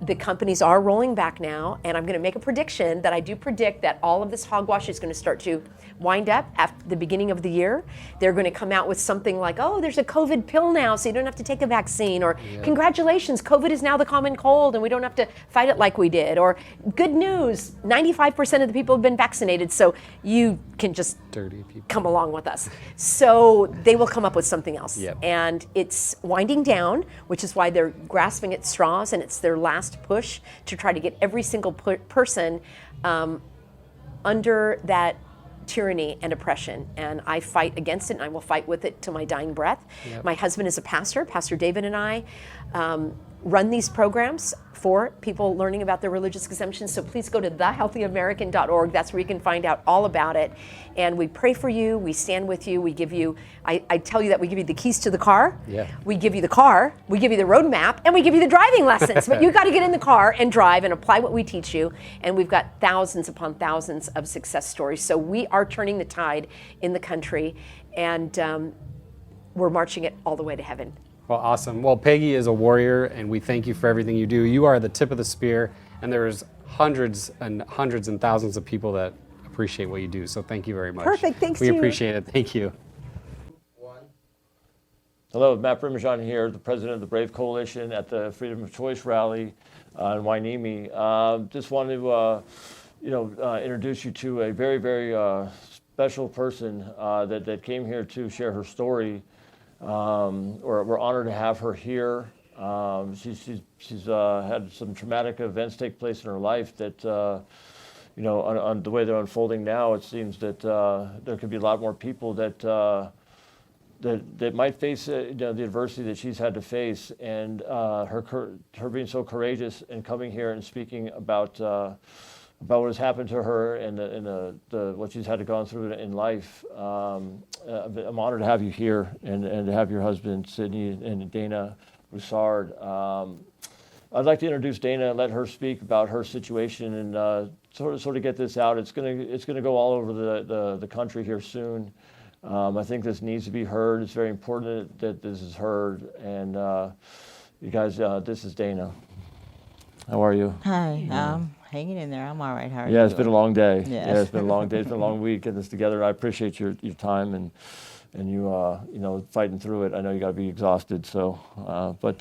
the companies are rolling back now, and I'm going to make a prediction that I do predict that all of this hogwash is going to start to wind up after the beginning of the year. They're going to come out with something like, oh, there's a COVID pill now, so you don't have to take a vaccine, or congratulations, COVID is now the common cold, and we don't have to fight it like we did, or good news, 95% of the people have been vaccinated, so you can just come along with us. So they will come up with something else. And it's winding down, which is why they're grasping at straws, and it's their last push to try to get every single person under that tyranny and oppression. And I fight against it, and I will fight with it to my dying breath. My husband is a pastor. Pastor David and I run these programs for people learning about their religious exemptions. So please go to thehealthyamerican.org. That's where you can find out all about it. And we pray for you. We stand with you. We give you, I tell you that we give you the keys to the car. We give you the car. We give you the roadmap. And we give you the driving lessons. But you got to get in the car and drive and apply what we teach you. And we've got thousands upon thousands of success stories. So we are turning the tide in the country. And we're marching it all the way to heaven. Well, awesome. Well, Peggy is a warrior, and we thank you for everything you do. You are the tip of the spear, and there's hundreds and thousands of people that appreciate what you do. So thank you very much. Perfect. Thanks. We appreciate it. Thank you. Hello, Matt Brimajon here, the president of the Brave Coalition at the Freedom of Choice rally in Hueneme. Just wanted to introduce you to a very, very special person that came here to share her story. We're honored to have her here. She's had some traumatic events take place in her life that, on the way they're unfolding now, it seems that there could be a lot more people that might face the adversity that she's had to face, and her being so courageous and coming here and speaking about what has happened to her and the what she's had to go through in life. I'm honored to have you here and to have your husband, Sydney, and Dana Broussard. I'd like to introduce Dana and let her speak about her situation and sort of get this out. It's gonna go all over the country here soon. I think this needs to be heard. It's very important that this is heard. And you guys, this is Dana. How are you? Hi. Hanging in there. I'm all right. How are you? Yeah, it's been a long day. Yes. Yeah, it's been a long day. It's been a long week getting this together. I appreciate your time and you fighting through it. I know you got to be exhausted. So, but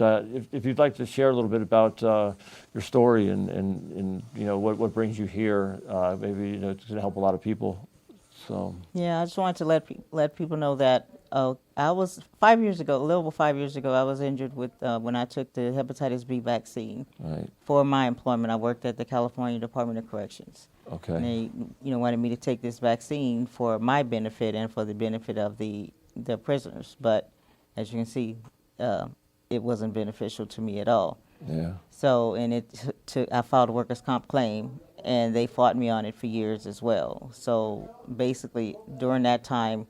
if you'd like to share a little bit about your story and what brings you here, maybe it's going to help a lot of people. So. Yeah, I just wanted to let people know that I was 5 years ago, a little over 5 years ago, I was injured with when I took the hepatitis B vaccine. Right. For my employment. I worked at the California Department of Corrections. Okay. And they, wanted me to take this vaccine for my benefit and for the benefit of the prisoners. But as you can see, it wasn't beneficial to me at all. Yeah. So, and I filed a workers' comp claim, and they fought me on it for years as well. So basically, during that time,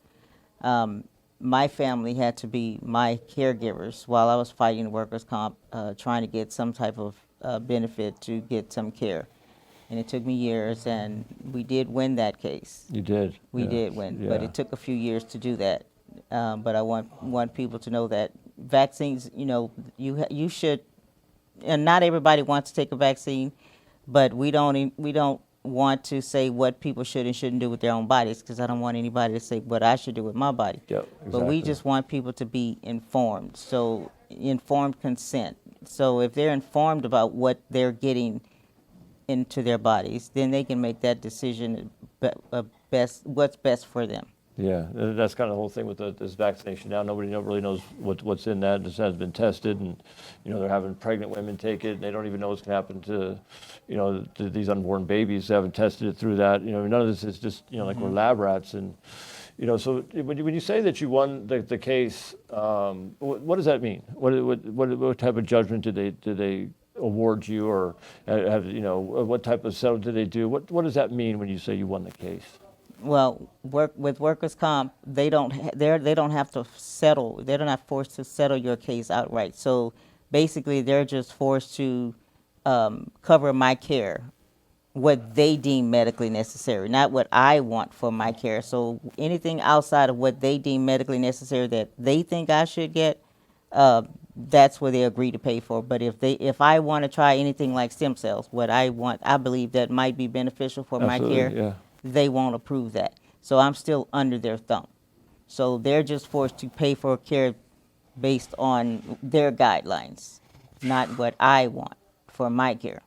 my family had to be my caregivers while I was fighting workers' comp, trying to get some type of benefit to get some care. And it took me years, and we did win that case. You did. We did win, but it took a few years to do that. But I want people to know that vaccines, you should, and not everybody wants to take a vaccine, but we don't want to say what people should and shouldn't do with their own bodies, because I don't want anybody to say what I should do with my body. Yep, exactly. But we just want people to be informed. So informed consent. So if they're informed about what they're getting into their bodies, then they can make that decision what's best for them. Yeah, that's kind of the whole thing with this vaccination now. Nobody really knows what's in that. This hasn't been tested, and they're having pregnant women take it, and they don't even know what's going to happen to these unborn babies. They haven't tested it through that. None of this is just like we're lab rats. And so when you say that you won the case, what does that mean? What type of judgment did they award you, or have what type of settlement did they do? What does that mean when you say you won the case? Well, with workers' comp, they don't have to settle. They're not forced to settle your case outright. So basically, they're just forced to cover my care, what they deem medically necessary, not what I want for my care. So anything outside of what they deem medically necessary that they think I should get, that's what they agree to pay for. But if I want to try anything like stem cells, what I believe that might be beneficial for my care, yeah. they won't approve that. So I'm still under their thumb. So they're just forced to pay for care based on their guidelines, not what I want for my care.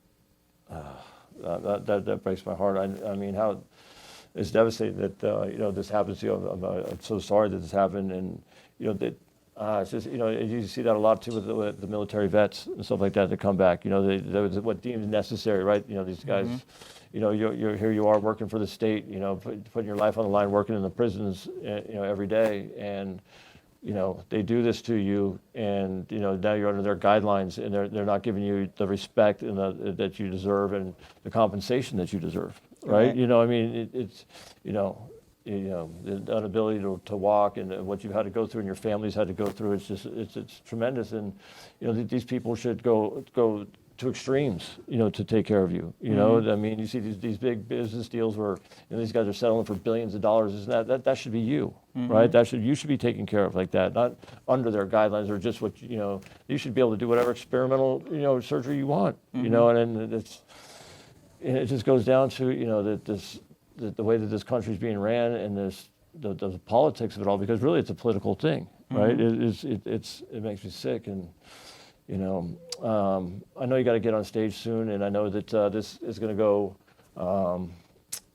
That breaks my heart. I mean, how it's devastating that you know, this happens to you. I'm so sorry that this happened, and you know that it's just, you know, you see that a lot too with the military vets and stuff like that that come back. You know, they what deemed necessary, right? You know, these guys. You know, you're here. You are working for the state. You know, putting your life on the line, working in the prisons. You know, every day, and you know, they do this to you, and you know, now you're under their guidelines, and they're not giving you the respect and that you deserve, and the compensation that you deserve, right? You know, I mean, it's you know, the inability to walk, and what you've had to go through, and your family's had to go through. It's just it's tremendous, and you know, these people should go to extremes, you know, to take care of you. You know, I mean, you see these big business deals where, you know, these guys are settling for billions of dollars. Isn't that should be you, right? You should be taken care of like that, not under their guidelines or just what, you know. You should be able to do whatever experimental, you know, surgery you want. You know, and it just goes down to, you know, that the way that this country's being ran, and the politics of it all, because really it's a political thing, right? It makes me sick. And you know, I know you got to get on stage soon, and I know that this is going to go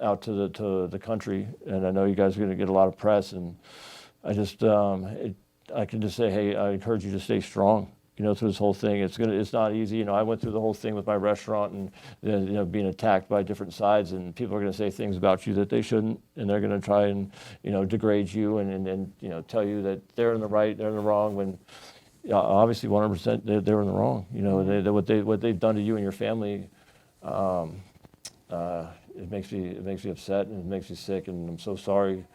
out to the country, and I know you guys are going to get a lot of press. And I just I can just say, hey, I encourage you to stay strong. You know, through this whole thing, it's not easy. You know, I went through the whole thing with my restaurant, and you know, being attacked by different sides, and people are going to say things about you that they shouldn't, and they're going to try and, you know, degrade you and you know, tell you that they're in the right, they're in the wrong, when obviously 100% they're in the wrong. You know, what they've done to you and your family, it makes me upset, and it makes me sick, and I'm so sorry.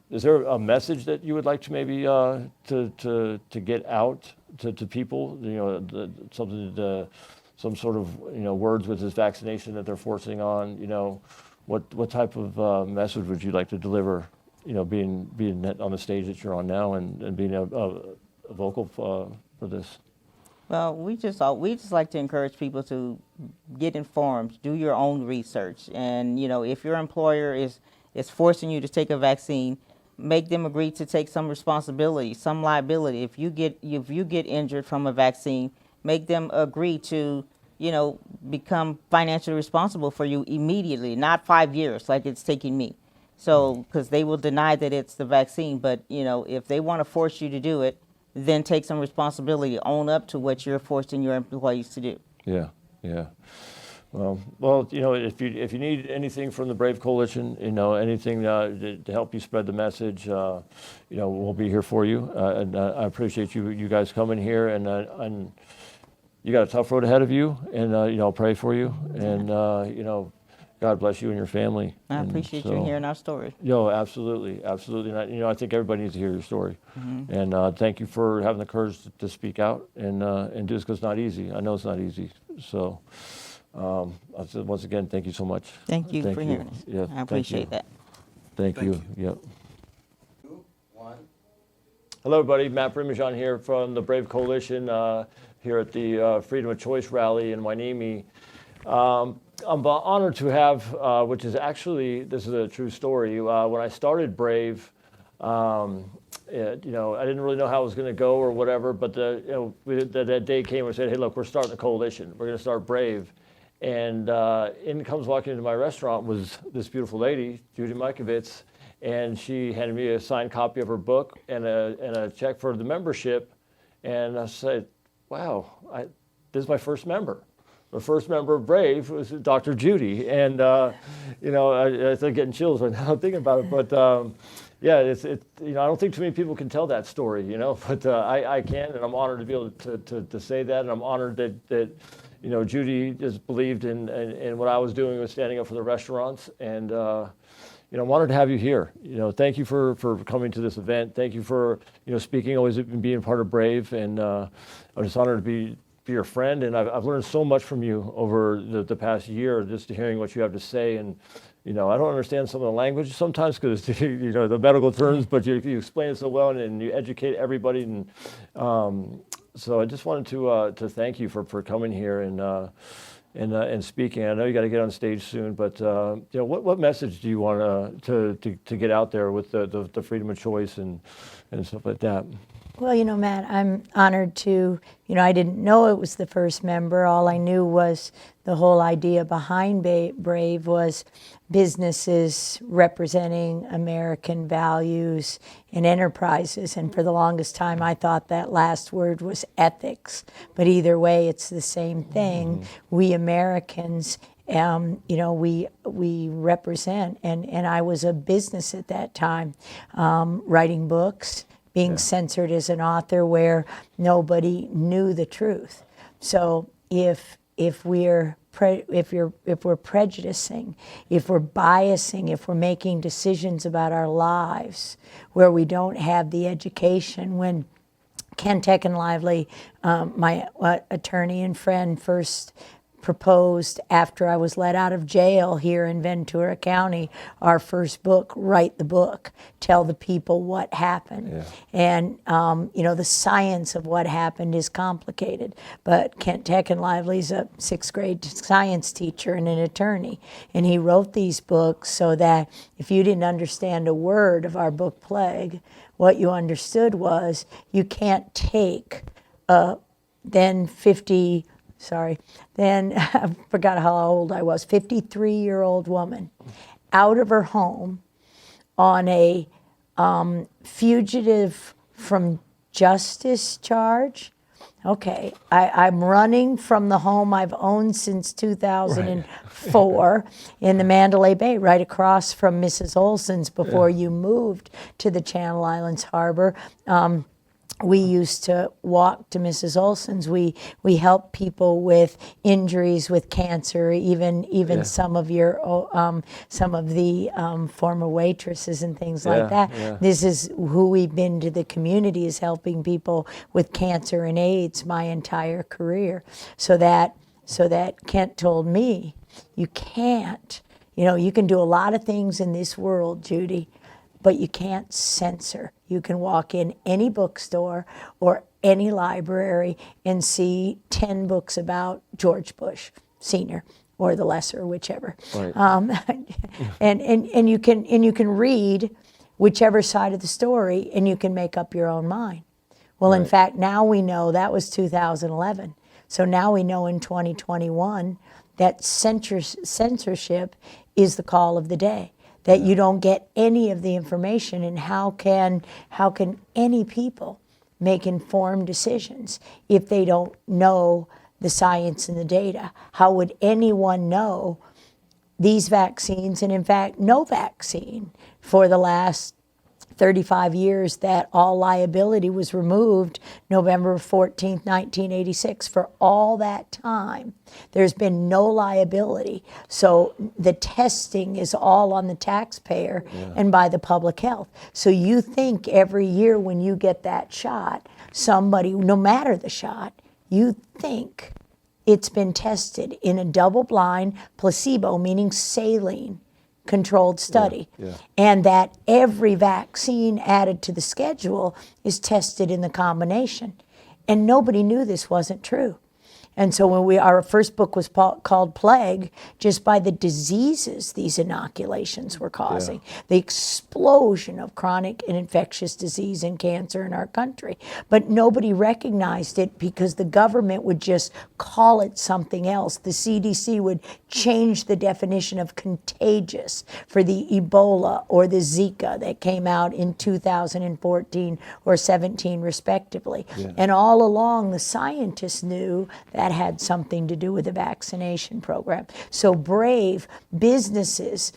Is there a message that you would like to maybe to get out to people? You know, some sort of, you know, words with this vaccination that they're forcing on. You know, what type of message would you like to deliver? You know, being on the stage that you're on now, and being a vocal for this. Well, we just like to encourage people to get informed, do your own research, and you know, if your employer is forcing you to take a vaccine, make them agree to take some responsibility, some liability. If you get injured from a vaccine, make them agree to, you know, become financially responsible for you immediately, not 5 years like it's taking me. So, because they will deny that it's the vaccine, but you know, if they want to force you to do it, then take some responsibility, own up to what you're forcing your employees to do. Yeah. Well, you know, if you need anything from the Brave Coalition, you know, anything to help you spread the message, you know, we'll be here for you. And I appreciate you guys coming here, and you got a tough road ahead of you, and you know, I'll pray for you, and you know, God bless you and your family. I appreciate you hearing our story. No, absolutely. And you know, I think everybody needs to hear your story. And thank you for having the courage to speak out and do this, because it's not easy. I know it's not easy. So once again, thank you so much. Thank you for hearing us. Yeah, I appreciate that. Thank you. Yep. 2, 1. Hello, everybody. Matt Brimijan here from the Brave Coalition here at the Freedom of Choice rally in Hueneme. I'm honored to have, which is actually, this is a true story. When I started Brave, you know, I didn't really know how it was going to go or whatever, but that day came and said, hey, look, we're starting a coalition. We're going to start Brave. And in comes walking into my restaurant was this beautiful lady, Judy Mikovits, and she handed me a signed copy of her book and a check for the membership. And I said, wow, this is my first member. The first member of Brave was Dr. Judy, and you know, I think getting chills right now thinking about it. But yeah, you know, I don't think too many people can tell that story, you know. But I can, and I'm honored to be able to say that, and I'm honored that you know, Judy just believed in what I was doing with standing up for the restaurants, and you know, I'm honored to have you here. You know, thank you for coming to this event. Thank you for, you know, speaking, always being part of Brave, and I'm just honored to be your friend, and I've learned so much from you over the past year, just hearing what you have to say. And you know, I don't understand some of the language sometimes, because you know, the medical terms, but you explain it so well, and you educate everybody. And So I just wanted to thank you for coming here and speaking. I know you got to get on stage soon, but what message do you want to get out there with the freedom of choice and stuff like that? Well, Matt, I'm honored to, I didn't know it was the first member. All I knew was the whole idea behind Brave was businesses representing American values and enterprises. And for the longest time, I thought that last word was ethics. But either way, it's the same thing. Mm-hmm. We Americans, we represent, and I was a business at that time, writing books, being censored as an author where nobody knew the truth. So if we're prejudicing, if we're biasing, if we're making decisions about our lives where we don't have the education, when Kent and Lively, my attorney and friend, first proposed after I was let out of jail here in Ventura County, our first book, Write the Book, tell the people what happened. Yeah. And, the science of what happened is complicated, but Kent and Lively's a 6th grade science teacher and an attorney, and he wrote these books so that if you didn't understand a word of our book Plague, what you understood was you can't take then I forgot how old I was, 53-year-old woman out of her home on a fugitive from justice charge. Okay, I'm running from the home I've owned since 2004 in the Mandalay Bay, right across from Mrs. Olson's before you moved to the Channel Islands Harbor. We used to walk to Mrs. Olson's. We help people with injuries, with cancer, even some of the former waitresses and things like that. Yeah. This is who we've been to the community, is helping people with cancer and AIDS my entire career. So that Kent told me, you can't. You can do a lot of things in this world, Judy, but you can't censor. You can walk in any bookstore or any library and see 10 books about George Bush Sr. or the lesser, whichever. Right. And you can read whichever side of the story, and you can make up your own mind. Well, in fact, now we know that was 2011. So now we know in 2021 that censorship is the call of the day. That you don't get any of the information, and how can any people make informed decisions if they don't know the science and the data? How would anyone know these vaccines, and in fact, no vaccine for the last 35 years, that all liability was removed November 14th, 1986. For all that time, there's been no liability. So the testing is all on the taxpayer and by the public health. So you think every year when you get that shot, somebody, no matter the shot, you think it's been tested in a double-blind placebo, meaning saline, controlled study, and that every vaccine added to the schedule is tested in the combination. And nobody knew this wasn't true. And so when our first book was called Plague, just by the diseases these inoculations were causing, the explosion of chronic and infectious disease and cancer in our country. But nobody recognized it because the government would just call it something else. The CDC would change the definition of contagious for the Ebola or the Zika that came out in 2014 or 17 respectively. Yeah. And all along the scientists knew that had something to do with the vaccination program. So brave businesses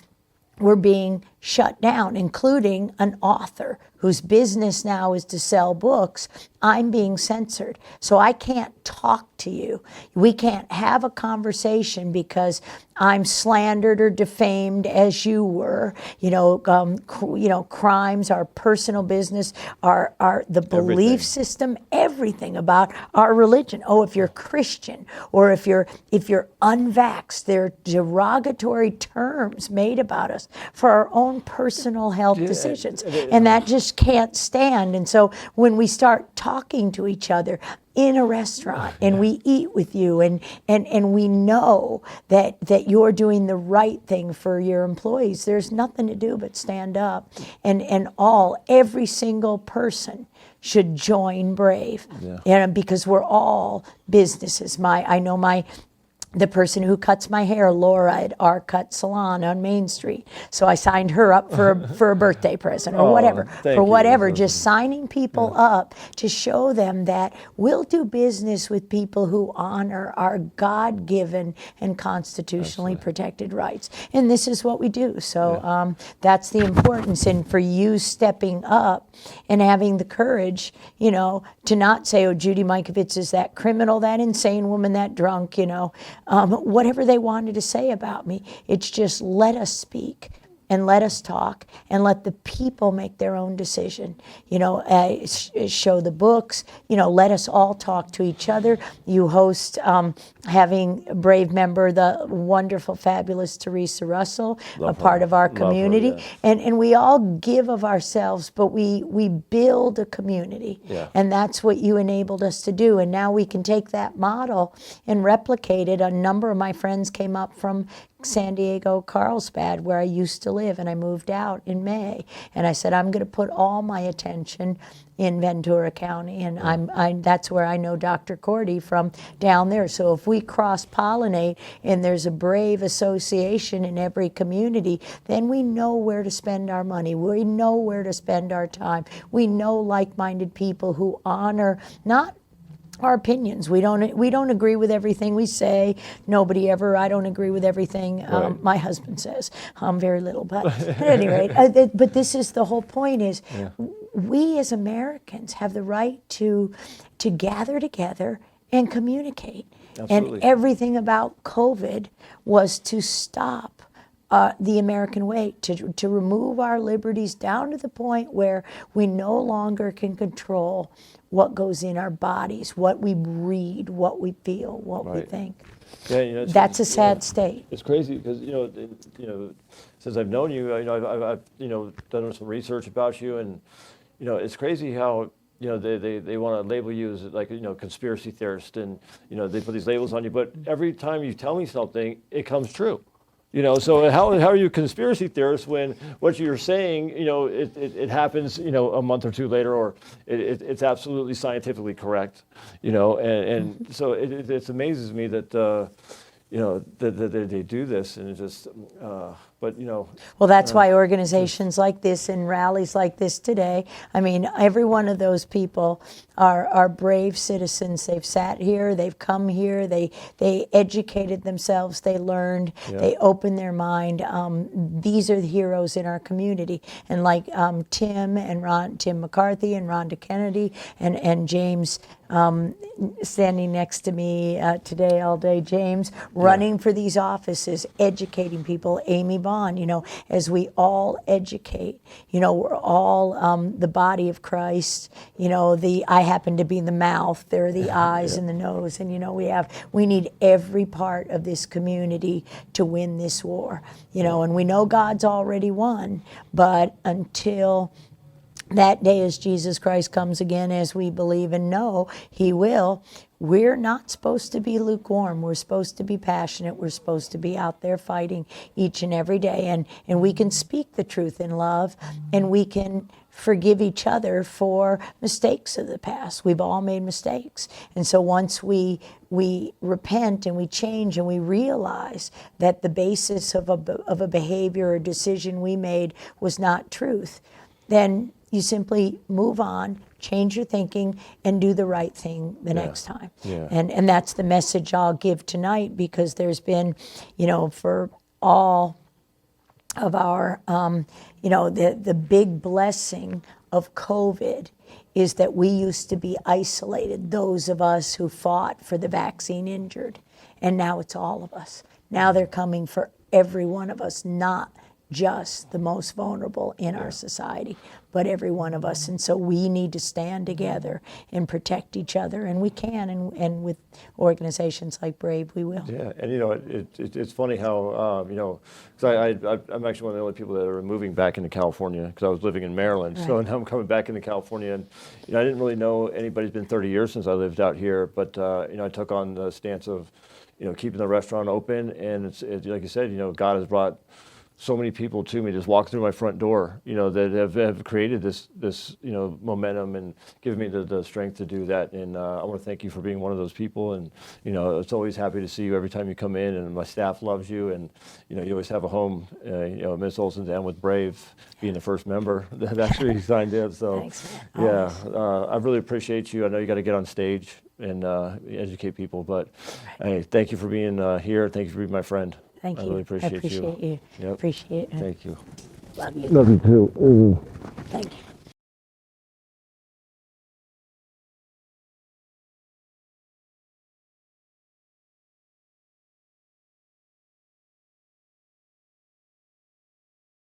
were being shut down, including an author whose business now is to sell books. I'm being censored. So I can't talk to you. We can't have a conversation because I'm slandered or defamed as you were. Crimes, our personal business, our the belief system, everything about our religion. Oh, if you're Christian or if you're unvaxxed, there are derogatory terms made about us for our own personal health decisions. And that just can't stand. And so when we start talking to each other, in a restaurant and we eat with you and we know that you're doing the right thing for your employees, there's nothing to do but stand up and every single person should join Brave. Because we're all businesses. I know the person who cuts my hair, Laura at our cut salon on Main Street. So I signed her up for a birthday present or whatever. Just signing people up to show them that we'll do business with people who honor our God-given and constitutionally protected rights. And this is what we do. So that's the importance. And for you stepping up and having the courage, to not say, oh, Judy Mikovits is that criminal, that insane woman, that drunk, whatever they wanted to say about me. It's just let us speak and let us talk and let the people make their own decision. Show the books, let us all talk to each other. You host having a Brave member, the wonderful, fabulous Teresa Russell, a part of our community. And we all give of ourselves, but we build a community. And that's what you enabled us to do. And now we can take that model and replicate it. A number of my friends came up from San Diego, Carlsbad, where I used to live, and I moved out in May. And I said, I'm going to put all my attention in Ventura County, and that's where I know Dr. Cordy from down there. So if we cross-pollinate and there's a Brave association in every community, then we know where to spend our money. We know where to spend our time. We know like-minded people who honor not our opinions. We don't agree with everything we say. I don't agree with everything my husband says. Very little, but at any rate. But this is the whole point is we as Americans have the right to gather together and communicate. Absolutely. And everything about COVID was to stop the American way, to remove our liberties down to the point where we no longer can control what goes in our bodies, what we read, what we feel, what we think. Yeah, that's a sad state. It's crazy because since I've known you, I've done some research about you, and it's crazy how they want to label you as like conspiracy theorist, and they put these labels on you. But every time you tell me something, it comes true. So how are you a conspiracy theorist when what you're saying, it happens, a month or two later, or it's absolutely scientifically correct, and so it amazes me that, that they do this, and it just, but Well, that's why organizations like this and rallies like this today, I mean, every one of those people are brave citizens. They've sat here, they've come here, they educated themselves, they learned, they opened their mind. These are the heroes in our community. And like Tim McCarthy and Rhonda Kennedy and James standing next to me today all day, James, running for these offices, educating people, Amy Bond, as we all educate, we're all the body of Christ, I happen to be the mouth, there are the eyes and the nose, and we need every part of this community to win this war, and we know God's already won, but until that day as Jesus Christ comes again, as we believe and know He will, we're not supposed to be lukewarm. We're supposed to be passionate. We're supposed to be out there fighting each and every day. And we can speak the truth in love, and we can forgive each other for mistakes of the past. We've all made mistakes. And so once we repent and we change and we realize that the basis of a behavior or decision we made was not truth, then you simply move on, change your thinking, and do the right thing the next time. And that's the message I'll give tonight, because there's been, for all of our, the big blessing of COVID is that we used to be isolated, those of us who fought for the vaccine injured. And now it's all of us. Now they're coming for every one of us, not just the most vulnerable in our society, but every one of us. And so we need to stand together and protect each other, and we can, and with organizations like Brave, we will. Yeah, and you know, it's funny how, you know, because I'm actually one of the only people that are moving back into California, because I was living in Maryland. Right. So now I'm coming back into California, and you know, I didn't really know anybody. It's been 30 years since I lived out here, but you know, I took on the stance of, you know, keeping the restaurant open, and it's like you said, you know, God has brought so many people to me just walk through my front door, you know, that have created this you know, momentum and given me the strength to do that. And I want to thank you for being one of those people. And you know, it's always happy to see you every time you come in, and my staff loves you. And you know, you always have a home, you know, Ms. Olson's, and with Brave being the first member that actually signed in. So Thanks, yeah, I really appreciate you. I know you got to get on stage and educate people, but hey, thank you for being here. Thank you for being my friend. Thank you. I really appreciate you. I appreciate you. Yep. Appreciate it. Thank you. Love you. Love you too. Thank you.